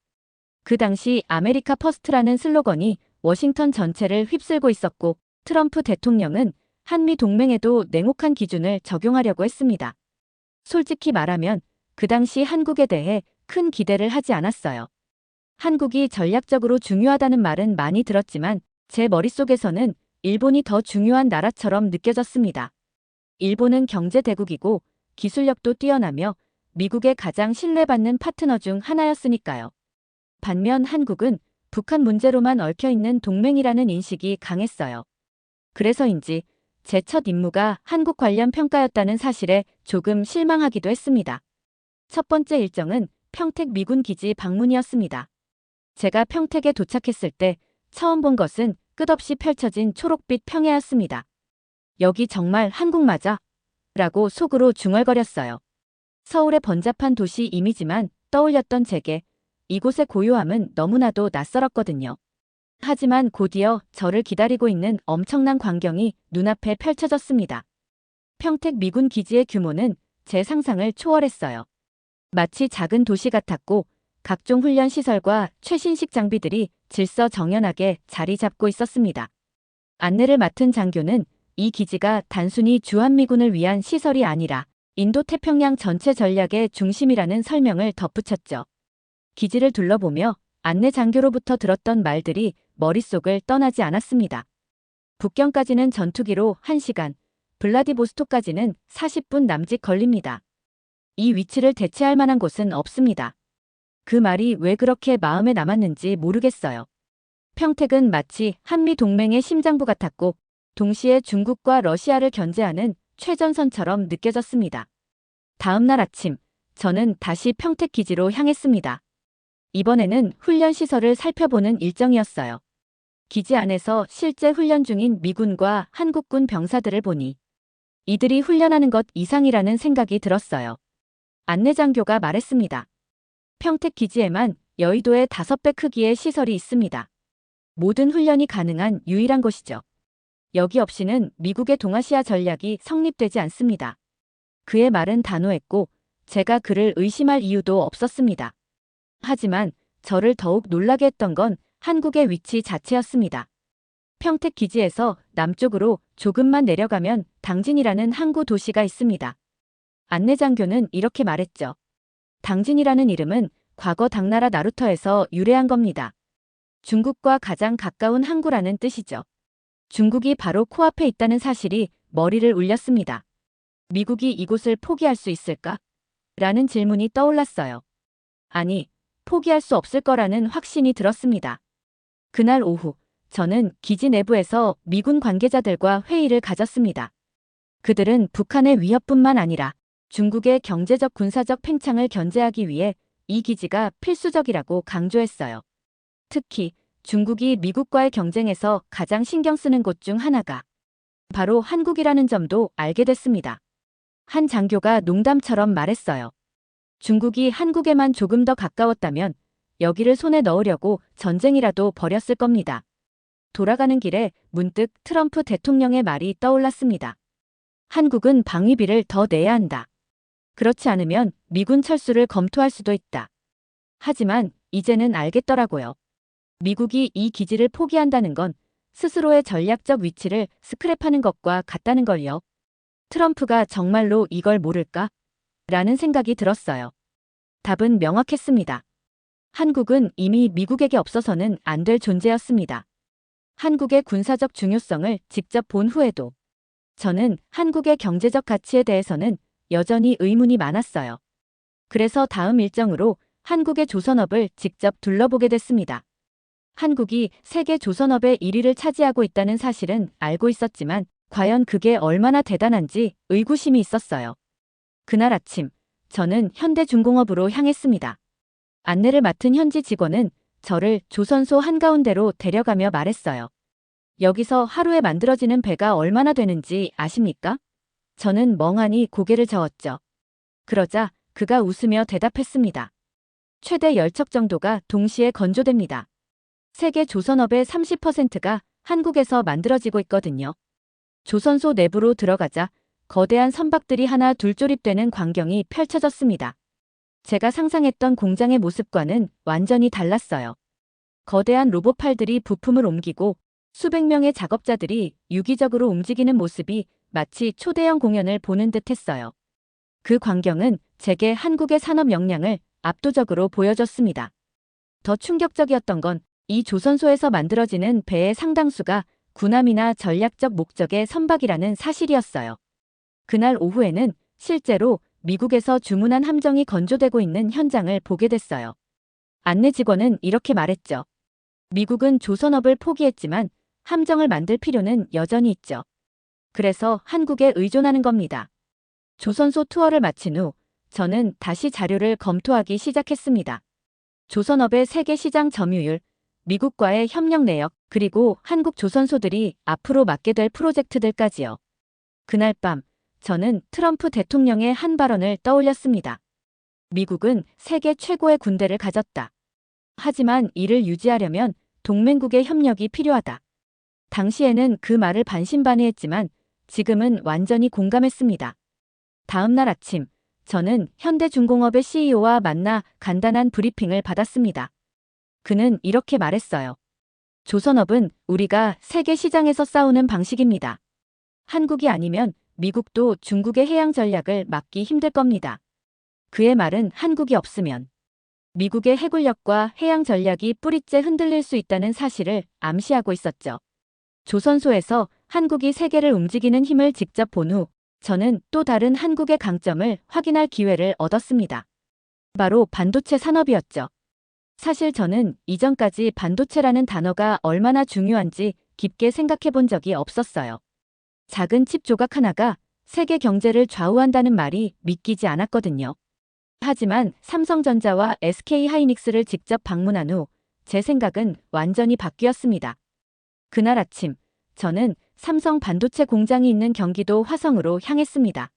그 당시 아메리카 퍼스트라는 슬로건이 워싱턴 전체를 휩쓸고 있었고 트럼프 대통령은 한미 동맹에도 냉혹한 기준을 적용하려고 했습니다. 솔직히 말하면 그 당시 한국에 대해 큰 기대를 하지 않았어요. 한국이 전략적으로 중요하다는 말은 많이 들었지만 제 머릿속에서는 일본이 더 중요한 나라처럼 느껴졌습니다. 일본은 경제 대국이고 기술력도 뛰어나며 미국의 가장 신뢰받는 파트너 중 하나였으니까요. 반면 한국은 북한 문제로만 얽혀있는 동맹이라는 인식이 강했어요. 그래서인지 제 첫 임무가 한국 관련 평가였다는 사실에 조금 실망하기도 했습니다. 첫 번째 일정은 평택 미군 기지 방문이었습니다. 제가 평택에 도착했을 때 처음 본 것은 끝없이 펼쳐진 초록빛 평야였습니다. 여기 정말 한국 맞아? 라고 속으로 중얼거렸어요. 서울의 번잡한 도시 이미지만 떠올렸던 제게 이곳의 고요함은 너무나도 낯설었거든요. 하지만 곧이어 저를 기다리고 있는 엄청난 광경이 눈앞에 펼쳐졌습니다. 평택 미군 기지의 규모는 제 상상을 초월했어요. 마치 작은 도시 같았고 각종 훈련 시설과 최신식 장비들이 질서정연하게 자리 잡고 있었습니다. 안내를 맡은 장교는 이 기지가 단순히 주한미군을 위한 시설이 아니라 인도태평양 전체 전략의 중심이라는 설명을 덧붙였죠. 기지를 둘러보며 안내 장교로부터 들었던 말들이 머릿속을 떠나지 않았습니다. 북경까지는 전투기로 1시간, 블라디보스토크까지는 40분 남짓 걸립니다. 이 위치를 대체할 만한 곳은 없습니다. 그 말이 왜 그렇게 마음에 남았는지 모르겠어요. 평택은 마치 한미 동맹의 심장부 같았고 동시에 중국과 러시아를 견제하는 최전선처럼 느껴졌습니다. 다음 날 아침, 저는 다시 평택 기지로 향했습니다. 이번에는 훈련 시설을 살펴보는 일정이었어요. 기지 안에서 실제 훈련 중인 미군과 한국군 병사들을 보니 이들이 훈련하는 것 이상이라는 생각이 들었어요. 안내장교가 말했습니다. 평택 기지에만 여의도의 5배 크기의 시설이 있습니다. 모든 훈련이 가능한 유일한 곳이죠. 여기 없이는 미국의 동아시아 전략이 성립되지 않습니다. 그의 말은 단호했고 제가 그를 의심할 이유도 없었습니다. 하지만 저를 더욱 놀라게 했던 건 한국의 위치 자체였습니다. 평택 기지에서 남쪽으로 조금만 내려가면 당진이라는 항구 도시가 있습니다. 안내장교는 이렇게 말했죠. 당진이라는 이름은 과거 당나라 나루터에서 유래한 겁니다. 중국과 가장 가까운 항구라는 뜻이죠. 중국이 바로 코앞에 있다는 사실이 머리를 울렸습니다. 미국이 이곳을 포기할 수 있을까? 라는 질문이 떠올랐어요. 아니, 포기할 수 없을 거라는 확신이 들었습니다. 그날 오후, 저는 기지 내부에서 미군 관계자들과 회의를 가졌습니다. 그들은 북한의 위협뿐만 아니라 중국의 경제적 군사적 팽창을 견제하기 위해 이 기지가 필수적이라고 강조했어요. 특히 중국이 미국과의 경쟁에서 가장 신경 쓰는 곳 중 하나가 바로 한국이라는 점도 알게 됐습니다. 한 장교가 농담처럼 말했어요. 중국이 한국에만 조금 더 가까웠다면 여기를 손에 넣으려고 전쟁이라도 벌였을 겁니다. 돌아가는 길에 문득 트럼프 대통령의 말이 떠올랐습니다. 한국은 방위비를 더 내야 한다. 그렇지 않으면 미군 철수를 검토할 수도 있다. 하지만 이제는 알겠더라고요. 미국이 이 기지를 포기한다는 건 스스로의 전략적 위치를 스크랩하는 것과 같다는 걸요. 트럼프가 정말로 이걸 모를까? 라는 생각이 들었어요. 답은 명확했습니다. 한국은 이미 미국에게 없어서는 안 될 존재였습니다. 한국의 군사적 중요성을 직접 본 후에도 저는 한국의 경제적 가치에 대해서는 여전히 의문이 많았어요. 그래서 다음 일정으로 한국의 조선업을 직접 둘러보게 됐습니다. 한국이 세계 조선업의 1위를 차지하고 있다는 사실은 알고 있었지만 과연 그게 얼마나 대단한지 의구심이 있었어요. 그날 아침, 저는 현대중공업으로 향했습니다. 안내를 맡은 현지 직원은 저를 조선소 한가운데로 데려가며 말했어요. 여기서 하루에 만들어지는 배가 얼마나 되는지 아십니까? 저는 멍하니 고개를 저었죠. 그러자 그가 웃으며 대답했습니다. 최대 10척 정도가 동시에 건조됩니다. 세계 조선업의 30%가 한국에서 만들어지고 있거든요. 조선소 내부로 들어가자 거대한 선박들이 하나 둘 조립되는 광경이 펼쳐졌습니다. 제가 상상했던 공장의 모습과는 완전히 달랐어요. 거대한 로봇팔들이 부품을 옮기고 수백 명의 작업자들이 유기적으로 움직이는 모습이 마치 초대형 공연을 보는 듯 했어요. 그 광경은 제게 한국의 산업 역량을 압도적으로 보여줬습니다. 더 충격적이었던 건 이 조선소에서 만들어지는 배의 상당수가 군함이나 전략적 목적의 선박이라는 사실이었어요. 그날 오후에는 실제로 미국에서 주문한 함정이 건조되고 있는 현장을 보게 됐어요. 안내 직원은 이렇게 말했죠. 미국은 조선업을 포기했지만 함정을 만들 필요는 여전히 있죠. 그래서 한국에 의존하는 겁니다. 조선소 투어를 마친 후 저는 다시 자료를 검토하기 시작했습니다. 조선업의 세계 시장 점유율, 미국과의 협력 내역, 그리고 한국 조선소들이 앞으로 맡게 될 프로젝트들까지요. 그날 밤 저는 트럼프 대통령의 한 발언을 떠올렸습니다. 미국은 세계 최고의 군대를 가졌다. 하지만 이를 유지하려면 동맹국의 협력이 필요하다. 당시에는 그 말을 반신반의했지만 지금은 완전히 공감했습니다. 다음 날 아침, 저는 현대중공업의 CEO와 만나 간단한 브리핑을 받았습니다. 그는 이렇게 말했어요. 조선업은 우리가 세계 시장에서 싸우는 방식입니다. 한국이 아니면 미국도 중국의 해양 전략을 막기 힘들 겁니다. 그의 말은 한국이 없으면 미국의 해군력과 해양 전략이 뿌리째 흔들릴 수 있다는 사실을 암시하고 있었죠. 조선소에서 한국이 세계를 움직이는 힘을 직접 본 후 저는 또 다른 한국의 강점을 확인할 기회를 얻었습니다. 바로 반도체 산업이었죠. 사실 저는 이전까지 반도체라는 단어가 얼마나 중요한지 깊게 생각해 본 적이 없었어요. 작은 칩 조각 하나가 세계 경제를 좌우한다는 말이 믿기지 않았거든요. 하지만 삼성전자와 SK하이닉스를 직접 방문한 후 제 생각은 완전히 바뀌었습니다. 그날 아침, 저는 삼성 반도체 공장이 있는 경기도 화성으로 향했습니다.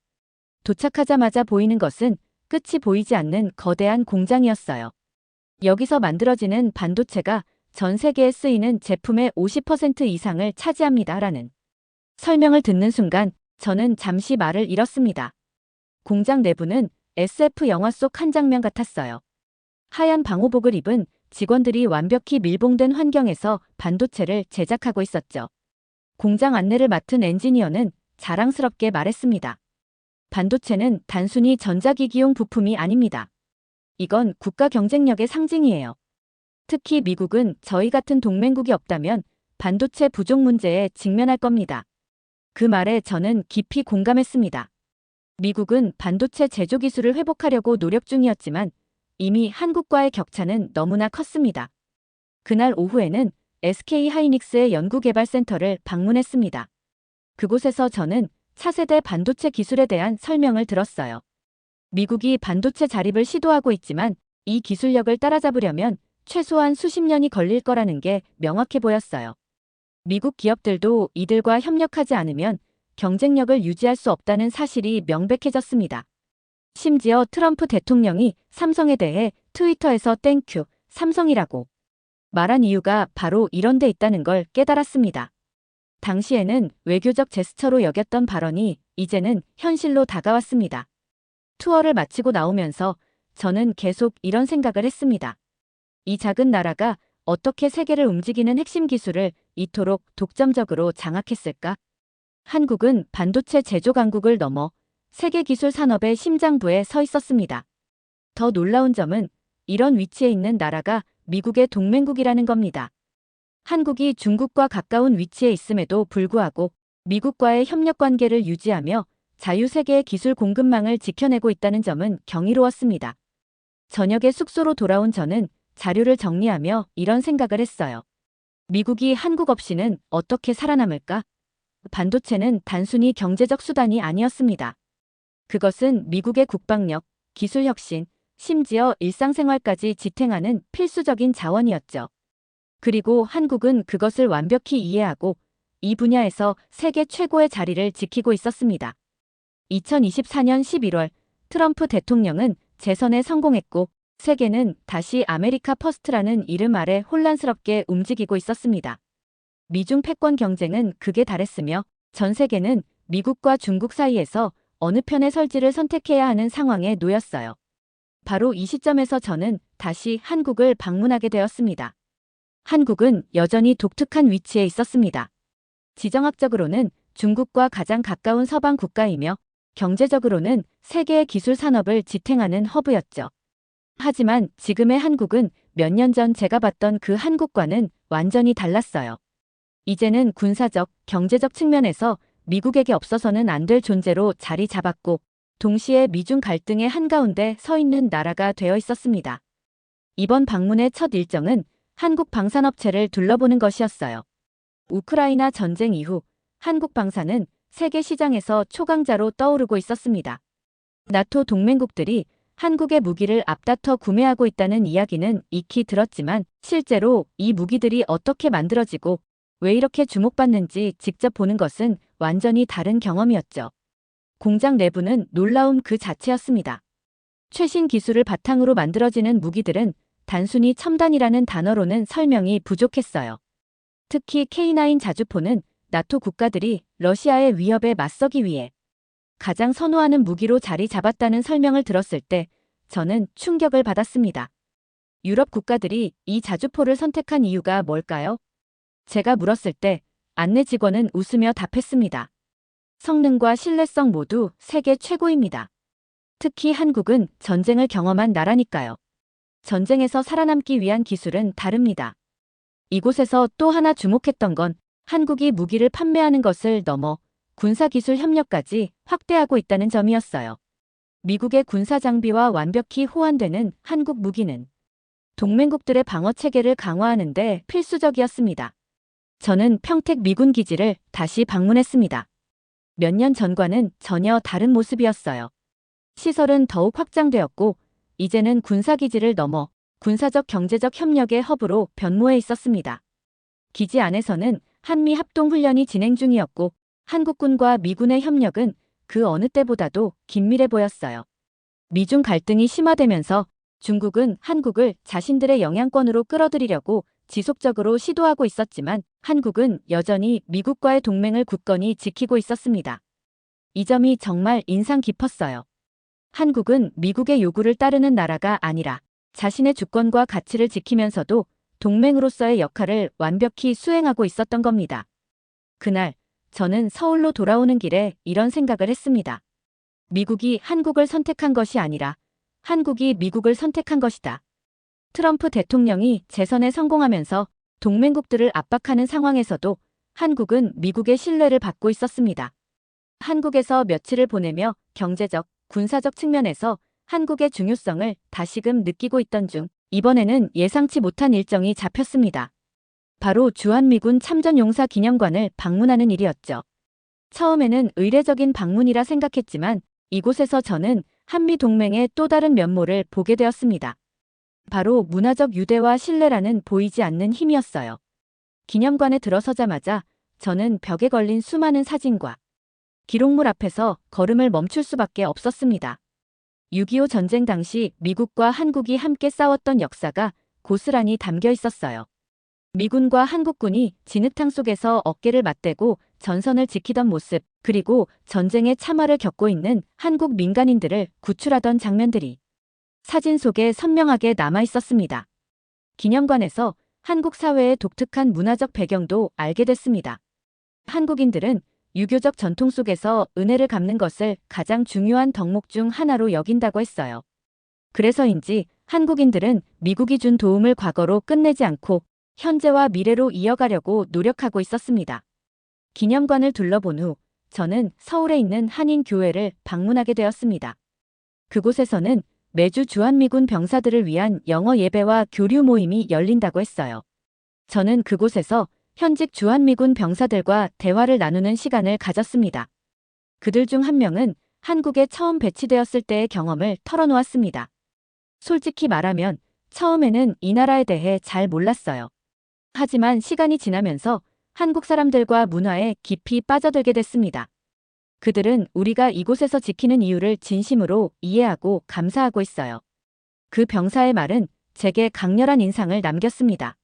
도착하자마자 보이는 것은 끝이 보이지 않는 거대한 공장이었어요. 여기서 만들어지는 반도체가 전 세계에 쓰이는 제품의 50% 이상을 차지합니다라는 설명을 듣는 순간 저는 잠시 말을 잃었습니다. 공장 내부는 SF 영화 속 한 장면 같았어요. 하얀 방호복을 입은 직원들이 완벽히 밀봉된 환경에서 반도체를 제작하고 있었죠. 공장 안내를 맡은 엔지니어는 자랑스럽게 말했습니다. 반도체는 단순히 전자기기용 부품이 아닙니다. 이건 국가 경쟁력의 상징이에요. 특히 미국은 저희 같은 동맹국이 없다면 반도체 부족 문제에 직면할 겁니다. 그 말에 저는 깊이 공감했습니다. 미국은 반도체 제조 기술을 회복하려고 노력 중이었지만 이미 한국과의 격차는 너무나 컸습니다. 그날 오후에는 SK하이닉스의 연구개발센터를 방문했습니다. 그곳에서 저는 차세대 반도체 기술에 대한 설명을 들었어요. 미국이 반도체 자립을 시도하고 있지만 이 기술력을 따라잡으려면 최소한 수십 년이 걸릴 거라는 게 명확해 보였어요. 미국 기업들도 이들과 협력하지 않으면 경쟁력을 유지할 수 없다는 사실이 명백해졌습니다. 심지어 트럼프 대통령이 삼성에 대해 트위터에서 땡큐, 삼성이라고 말한 이유가 바로 이런 데 있다는 걸 깨달았습니다. 당시에는 외교적 제스처로 여겼던 발언이 이제는 현실로 다가왔습니다. 투어를 마치고 나오면서 저는 계속 이런 생각을 했습니다. 이 작은 나라가 어떻게 세계를 움직이는 핵심 기술을 이토록 독점적으로 장악했을까? 한국은 반도체 제조 강국을 넘어 세계 기술 산업의 심장부에 서 있었습니다. 더 놀라운 점은 이런 위치에 있는 나라가 미국의 동맹국이라는 겁니다. 한국이 중국과 가까운 위치에 있음에도 불구하고 미국과의 협력 관계를 유지하며 자유세계의 기술 공급망을 지켜내고 있다는 점은 경이로웠습니다. 저녁에 숙소로 돌아온 저는 자료를 정리하며 이런 생각을 했어요. 미국이 한국 없이는 어떻게 살아남을까? 반도체는 단순히 경제적 수단이 아니었습니다. 그것은 미국의 국방력, 기술 혁신, 심지어 일상생활까지 지탱하는 필수적인 자원이었죠. 그리고 한국은 그것을 완벽히 이해하고 이 분야에서 세계 최고의 자리를 지키고 있었습니다. 2024년 11월 트럼프 대통령은 재선에 성공했고 세계는 다시 아메리카 퍼스트라는 이름 아래 혼란스럽게 움직이고 있었습니다. 미중 패권 경쟁은 극에 달했으며 전 세계는 미국과 중국 사이에서 어느 편의 설지를 선택해야 하는 상황에 놓였어요. 바로 이 시점에서 저는 다시 한국을 방문하게 되었습니다. 한국은 여전히 독특한 위치에 있었습니다. 지정학적으로는 중국과 가장 가까운 서방 국가이며 경제적으로는 세계의 기술 산업을 지탱하는 허브였죠. 하지만 지금의 한국은 몇 년 전 제가 봤던 그 한국과는 완전히 달랐어요. 이제는 군사적, 경제적 측면에서 미국에게 없어서는 안 될 존재로 자리 잡았고 동시에 미중 갈등의 한가운데 서 있는 나라가 되어 있었습니다. 이번 방문의 첫 일정은 한국 방산업체를 둘러보는 것이었어요. 우크라이나 전쟁 이후 한국 방산은 세계 시장에서 초강자로 떠오르고 있었습니다. 나토 동맹국들이 한국의 무기를 앞다퉈 구매하고 있다는 이야기는 익히 들었지만 실제로 이 무기들이 어떻게 만들어지고 왜 이렇게 주목받는지 직접 보는 것은 완전히 다른 경험이었죠. 공장 내부는 놀라움 그 자체였습니다. 최신 기술을 바탕으로 만들어지는 무기들은 단순히 첨단이라는 단어로는 설명이 부족했어요. 특히 K9 자주포는 나토 국가들이 러시아의 위협에 맞서기 위해 가장 선호하는 무기로 자리 잡았다는 설명을 들었을 때 저는 충격을 받았습니다. 유럽 국가들이 이 자주포를 선택한 이유가 뭘까요? 제가 물었을 때 안내 직원은 웃으며 답했습니다. 성능과 신뢰성 모두 세계 최고입니다. 특히 한국은 전쟁을 경험한 나라니까요. 전쟁에서 살아남기 위한 기술은 다릅니다. 이곳에서 또 하나 주목했던 건 한국이 무기를 판매하는 것을 넘어 군사기술 협력까지 확대하고 있다는 점이었어요. 미국의 군사 장비와 완벽히 호환되는 한국 무기는 동맹국들의 방어 체계를 강화하는 데 필수적이었습니다. 저는 평택 미군 기지를 다시 방문했습니다. 몇 년 전과는 전혀 다른 모습이었어요. 시설은 더욱 확장되었고 이제는 군사기지를 넘어 군사적 경제적 협력의 허브로 변모해 있었습니다. 기지 안에서는 한미 합동훈련이 진행 중이었고 한국군과 미군의 협력은 그 어느 때보다도 긴밀해 보였어요. 미중 갈등이 심화되면서 중국은 한국을 자신들의 영향권으로 끌어들이려고 지속적으로 시도하고 있었지만 한국은 여전히 미국과의 동맹을 굳건히 지키고 있었습니다. 이 점이 정말 인상 깊었어요. 한국은 미국의 요구를 따르는 나라가 아니라 자신의 주권과 가치를 지키면서도 동맹으로서의 역할을 완벽히 수행하고 있었던 겁니다. 그날 저는 서울로 돌아오는 길에 이런 생각을 했습니다. 미국이 한국을 선택한 것이 아니라 한국이 미국을 선택한 것이다. 트럼프 대통령이 재선에 성공하면서 동맹국들을 압박하는 상황에서도 한국은 미국의 신뢰를 받고 있었습니다. 한국에서 며칠을 보내며 경제적, 군사적 측면에서 한국의 중요성을 다시금 느끼고 있던 중 이번에는 예상치 못한 일정이 잡혔습니다. 바로 주한미군 참전용사 기념관을 방문하는 일이었죠. 처음에는 의례적인 방문이라 생각했지만 이곳에서 저는 한미 동맹의 또 다른 면모를 보게 되었습니다. 바로 문화적 유대와 신뢰라는 보이지 않는 힘이었어요. 기념관에 들어서자마자 저는 벽에 걸린 수많은 사진과 기록물 앞에서 걸음을 멈출 수밖에 없었습니다. 6.25 전쟁 당시 미국과 한국이 함께 싸웠던 역사가 고스란히 담겨 있었어요. 미군과 한국군이 진흙탕 속에서 어깨를 맞대고 전선을 지키던 모습, 그리고 전쟁의 참화를 겪고 있는 한국 민간인들을 구출하던 장면들이 사진 속에 선명하게 남아 있었습니다. 기념관에서 한국 사회의 독특한 문화적 배경도 알게 됐습니다. 한국인들은 유교적 전통 속에서 은혜를 갚는 것을 가장 중요한 덕목 중 하나로 여긴다고 했어요. 그래서인지 한국인들은 미국이 준 도움을 과거로 끝내지 않고 현재와 미래로 이어가려고 노력하고 있었습니다. 기념관을 둘러본 후 저는 서울에 있는 한인교회를 방문하게 되었습니다. 그곳에서는 매주 주한미군 병사들을 위한 영어 예배와 교류 모임이 열린다고 했어요. 저는 그곳에서 현직 주한미군 병사들과 대화를 나누는 시간을 가졌습니다. 그들 중 한 명은 한국에 처음 배치되었을 때의 경험을 털어놓았습니다. 솔직히 말하면 처음에는 이 나라에 대해 잘 몰랐어요. 하지만 시간이 지나면서 한국 사람들과 문화에 깊이 빠져들게 됐습니다. 그들은 우리가 이곳에서 지키는 이유를 진심으로 이해하고 감사하고 있어요. 그 병사의 말은 제게 강렬한 인상을 남겼습니다.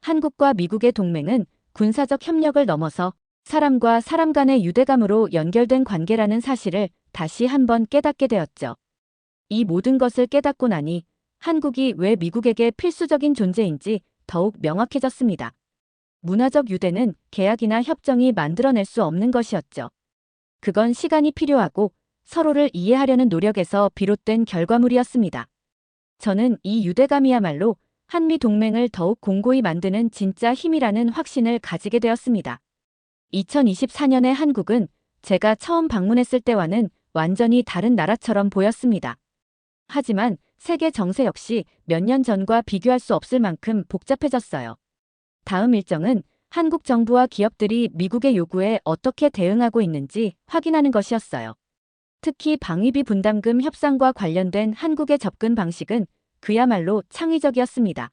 한국과 미국의 동맹은 군사적 협력을 넘어서 사람과 사람 간의 유대감으로 연결된 관계라는 사실을 다시 한번 깨닫게 되었죠. 이 모든 것을 깨닫고 나니 한국이 왜 미국에게 필수적인 존재인지 더욱 명확해졌습니다. 문화적 유대는 계약이나 협정이 만들어낼 수 없는 것이었죠. 그건 시간이 필요하고 서로를 이해하려는 노력에서 비롯된 결과물이었습니다. 저는 이 유대감이야말로 한미 동맹을 더욱 공고히 만드는 진짜 힘이라는 확신을 가지게 되었습니다. 2024년의 한국은 제가 처음 방문했을 때와는 완전히 다른 나라처럼 보였습니다. 하지만 세계 정세 역시 몇 년 전과 비교할 수 없을 만큼 복잡해졌어요. 다음 일정은 한국 정부와 기업들이 미국의 요구에 어떻게 대응하고 있는지 확인하는 것이었어요. 특히 방위비 분담금 협상과 관련된 한국의 접근 방식은 그야말로 창의적이었습니다.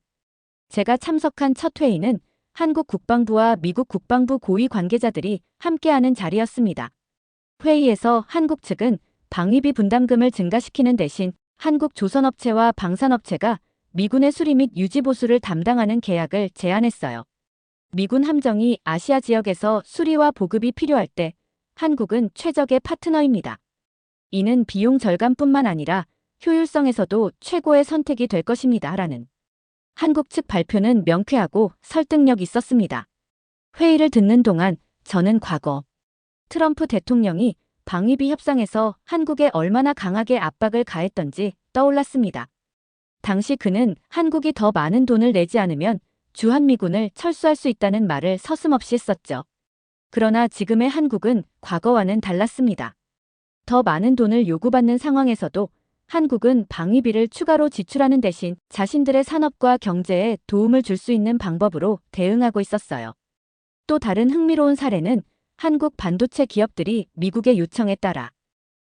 제가 참석한 첫 회의는 한국 국방부와 미국 국방부 고위 관계자들이 함께하는 자리였습니다. 회의에서 한국 측은 방위비 분담금을 증가시키는 대신 한국 조선업체와 방산업체가 미군의 수리 및 유지 보수를 담당하는 계약을 제안했어요. 미군 함정이 아시아 지역에서 수리와 보급이 필요할 때 한국은 최적의 파트너입니다. 이는 비용 절감뿐만 아니라 효율성에서도 최고의 선택이 될 것입니다. 라는 한국 측 발표는 명쾌하고 설득력 있었습니다. 회의를 듣는 동안 저는 과거 트럼프 대통령이 방위비 협상에서 한국에 얼마나 강하게 압박을 가했던지 떠올랐습니다. 당시 그는 한국이 더 많은 돈을 내지 않으면 주한미군을 철수할 수 있다는 말을 서슴없이 했었죠. 그러나 지금의 한국은 과거와는 달랐습니다. 더 많은 돈을 요구받는 상황에서도 한국은 방위비를 추가로 지출하는 대신 자신들의 산업과 경제에 도움을 줄 수 있는 방법으로 대응하고 있었어요. 또 다른 흥미로운 사례는 한국 반도체 기업들이 미국의 요청에 따라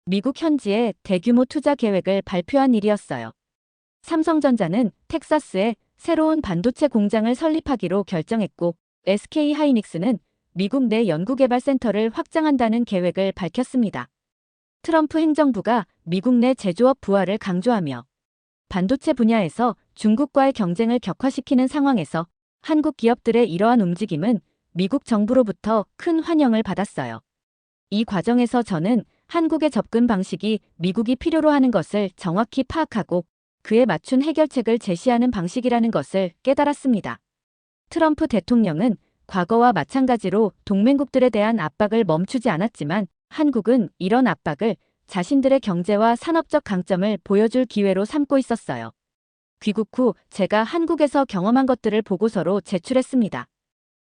미국 현지에 대규모 투자 계획을 발표한 일이었어요. 삼성전자는 텍사스에 새로운 반도체 공장을 설립하기로 결정했고 SK하이닉스는 미국 내 연구개발센터를 확장한다는 계획을 밝혔습니다. 트럼프 행정부가 미국 내 제조업 부활을 강조하며 반도체 분야에서 중국과의 경쟁을 격화시키는 상황에서 한국 기업들의 이러한 움직임은 미국 정부로부터 큰 환영을 받았어요. 이 과정에서 저는 한국의 접근 방식이 미국이 필요로 하는 것을 정확히 파악하고 그에 맞춘 해결책을 제시하는 방식이라는 것을 깨달았습니다. 트럼프 대통령은 과거와 마찬가지로 동맹국들에 대한 압박을 멈추지 않았지만 한국은 이런 압박을 자신들의 경제와 산업적 강점을 보여줄 기회로 삼고 있었어요. 귀국 후 제가 한국에서 경험한 것들을 보고서로 제출했습니다.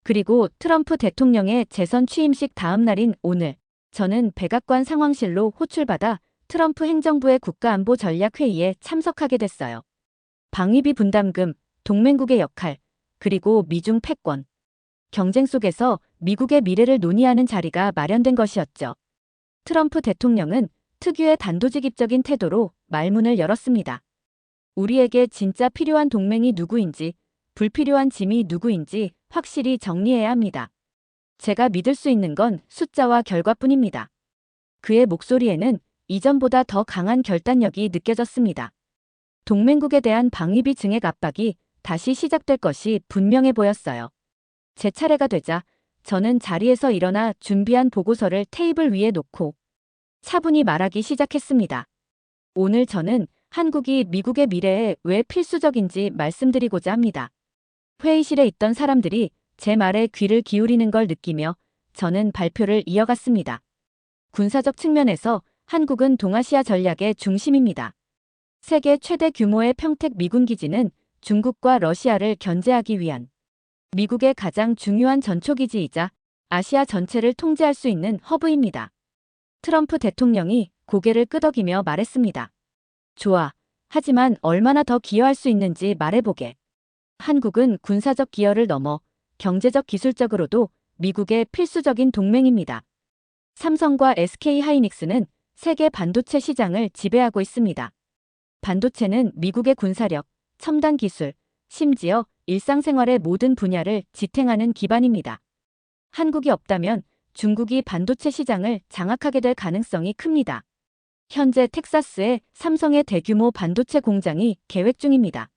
그리고 트럼프 대통령의 재선 취임식 다음 날인 오늘, 저는 백악관 상황실로 호출받아 트럼프 행정부의 국가안보전략회의에 참석하게 됐어요. 방위비 분담금, 동맹국의 역할, 그리고 미중 패권, 경쟁 속에서 미국의 미래를 논의하는 자리가 마련된 것이었죠. 트럼프 대통령은 특유의 단도직입적인 태도로 말문을 열었습니다. 우리에게 진짜 필요한 동맹이 누구인지, 불필요한 짐이 누구인지 확실히 정리해야 합니다. 제가 믿을 수 있는 건 숫자와 결과뿐입니다. 그의 목소리에는 이전보다 더 강한 결단력이 느껴졌습니다. 동맹국에 대한 방위비 증액 압박이 다시 시작될 것이 분명해 보였어요. 제 차례가 되자 저는 자리에서 일어나 준비한 보고서를 테이블 위에 놓고 차분히 말하기 시작했습니다. 오늘 저는 한국이 미국의 미래에 왜 필수적인지 말씀드리고자 합니다. 회의실에 있던 사람들이 제 말에 귀를 기울이는 걸 느끼며 저는 발표를 이어갔습니다. 군사적 측면에서 한국은 동아시아 전략의 중심입니다. 세계 최대 규모의 평택 미군 기지는 중국과 러시아를 견제하기 위한 미국의 가장 중요한 전초기지이자 아시아 전체를 통제할 수 있는 허브입니다. 트럼프 대통령이 고개를 끄덕이며 말했습니다. 좋아. 하지만 얼마나 더 기여할 수 있는지 말해보게. 한국은 군사적 기여를 넘어 경제적 기술적으로도 미국의 필수적인 동맹입니다. 삼성과 SK 하이닉스는 세계 반도체 시장을 지배하고 있습니다. 반도체는 미국의 군사력, 첨단 기술, 심지어 일상생활의 모든 분야를 지탱하는 기반입니다. 한국이 없다면 중국이 반도체 시장을 장악하게 될 가능성이 큽니다. 현재 텍사스에 삼성의 대규모 반도체 공장이 계획 중입니다.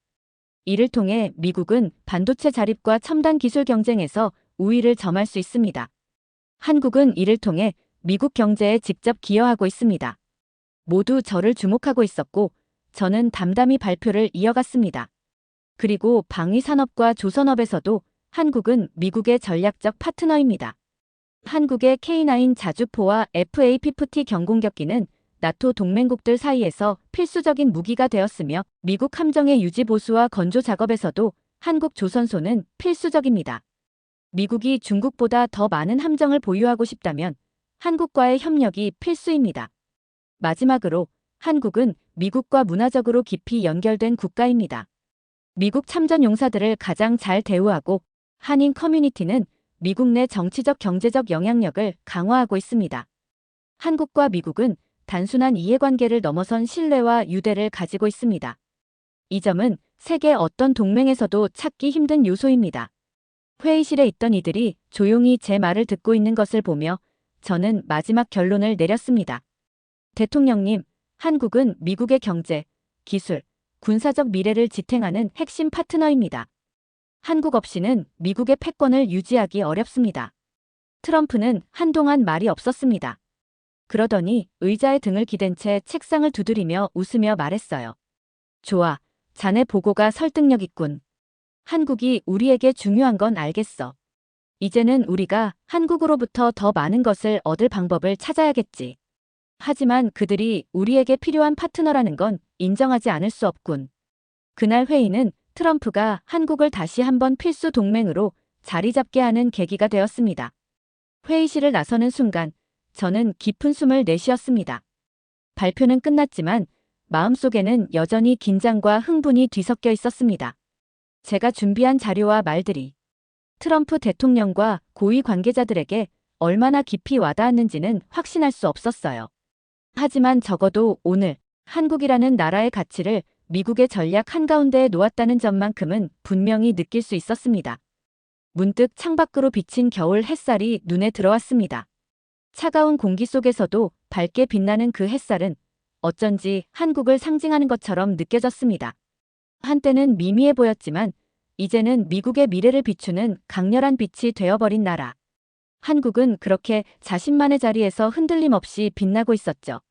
이를 통해 미국은 반도체 자립과 첨단 기술 경쟁에서 우위를 점할 수 있습니다. 한국은 이를 통해 미국 경제에 직접 기여하고 있습니다. 모두 저를 주목하고 있었고 저는 담담히 발표를 이어갔습니다. 그리고 방위산업과 조선업에서도 한국은 미국의 전략적 파트너입니다. 한국의 K9 자주포와 FA-50 경공격기는 나토 동맹국들 사이에서 필수적인 무기가 되었으며 미국 함정의 유지 보수와 건조 작업에서도 한국 조선소는 필수적입니다. 미국이 중국보다 더 많은 함정을 보유하고 싶다면 한국과의 협력이 필수입니다. 마지막으로 한국은 미국과 문화적으로 깊이 연결된 국가입니다. 미국 참전 용사들을 가장 잘 대우하고 한인 커뮤니티는 미국 내 정치적 경제적 영향력을 강화하고 있습니다. 한국과 미국은 단순한 이해관계를 넘어선 신뢰와 유대를 가지고 있습니다. 이 점은 세계 어떤 동맹에서도 찾기 힘든 요소입니다. 회의실에 있던 이들이 조용히 제 말을 듣고 있는 것을 보며 저는 마지막 결론을 내렸습니다. 대통령님, 한국은 미국의 경제, 기술, 군사적 미래를 지탱하는 핵심 파트너입니다. 한국 없이는 미국의 패권을 유지하기 어렵습니다. 트럼프는 한동안 말이 없었습니다. 그러더니 의자에 등을 기댄 채 책상을 두드리며 웃으며 말했어요. 좋아, 자네 보고가 설득력 있군. 한국이 우리에게 중요한 건 알겠어. 이제는 우리가 한국으로부터 더 많은 것을 얻을 방법을 찾아야겠지. 하지만 그들이 우리에게 필요한 파트너라는 건 인정하지 않을 수 없군. 그날 회의는 트럼프가 한국을 다시 한번 필수 동맹으로 자리 잡게 하는 계기가 되었습니다. 회의실을 나서는 순간 저는 깊은 숨을 내쉬었습니다. 발표는 끝났지만 마음속에는 여전히 긴장과 흥분이 뒤섞여 있었습니다. 제가 준비한 자료와 말들이 트럼프 대통령과 고위 관계자들에게 얼마나 깊이 와닿았는지는 확신할 수 없었어요. 하지만 적어도 오늘 한국이라는 나라의 가치를 미국의 전략 한가운데에 놓았다는 점만큼은 분명히 느낄 수 있었습니다. 문득 창밖으로 비친 겨울 햇살이 눈에 들어왔습니다. 차가운 공기 속에서도 밝게 빛나는 그 햇살은 어쩐지 한국을 상징하는 것처럼 느껴졌습니다. 한때는 미미해 보였지만 이제는 미국의 미래를 비추는 강렬한 빛이 되어버린 나라. 한국은 그렇게 자신만의 자리에서 흔들림 없이 빛나고 있었죠.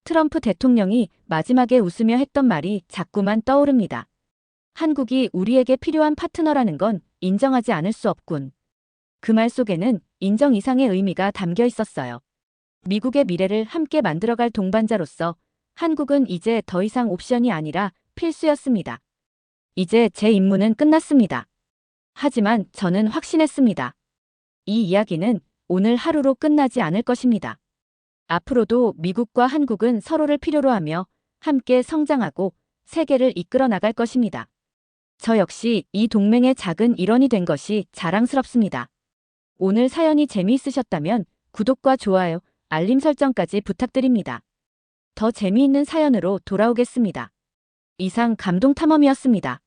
트럼프 대통령이 마지막에 웃으며 했던 말이 자꾸만 떠오릅니다. 한국이 우리에게 필요한 파트너라는 건 인정하지 않을 수 없군. 그 말 속에는 인정 이상의 의미가 담겨 있었어요. 미국의 미래를 함께 만들어갈 동반자로서 한국은 이제 더 이상 옵션이 아니라 필수였습니다. 이제 제 임무는 끝났습니다. 하지만 저는 확신했습니다. 이 이야기는 오늘 하루로 끝나지 않을 것입니다. 앞으로도 미국과 한국은 서로를 필요로 하며 함께 성장하고 세계를 이끌어 나갈 것입니다. 저 역시 이 동맹의 작은 일원이 된 것이 자랑스럽습니다. 오늘 사연이 재미있으셨다면 구독과 좋아요, 알림 설정까지 부탁드립니다. 더 재미있는 사연으로 돌아오겠습니다. 이상 감동탐험이었습니다.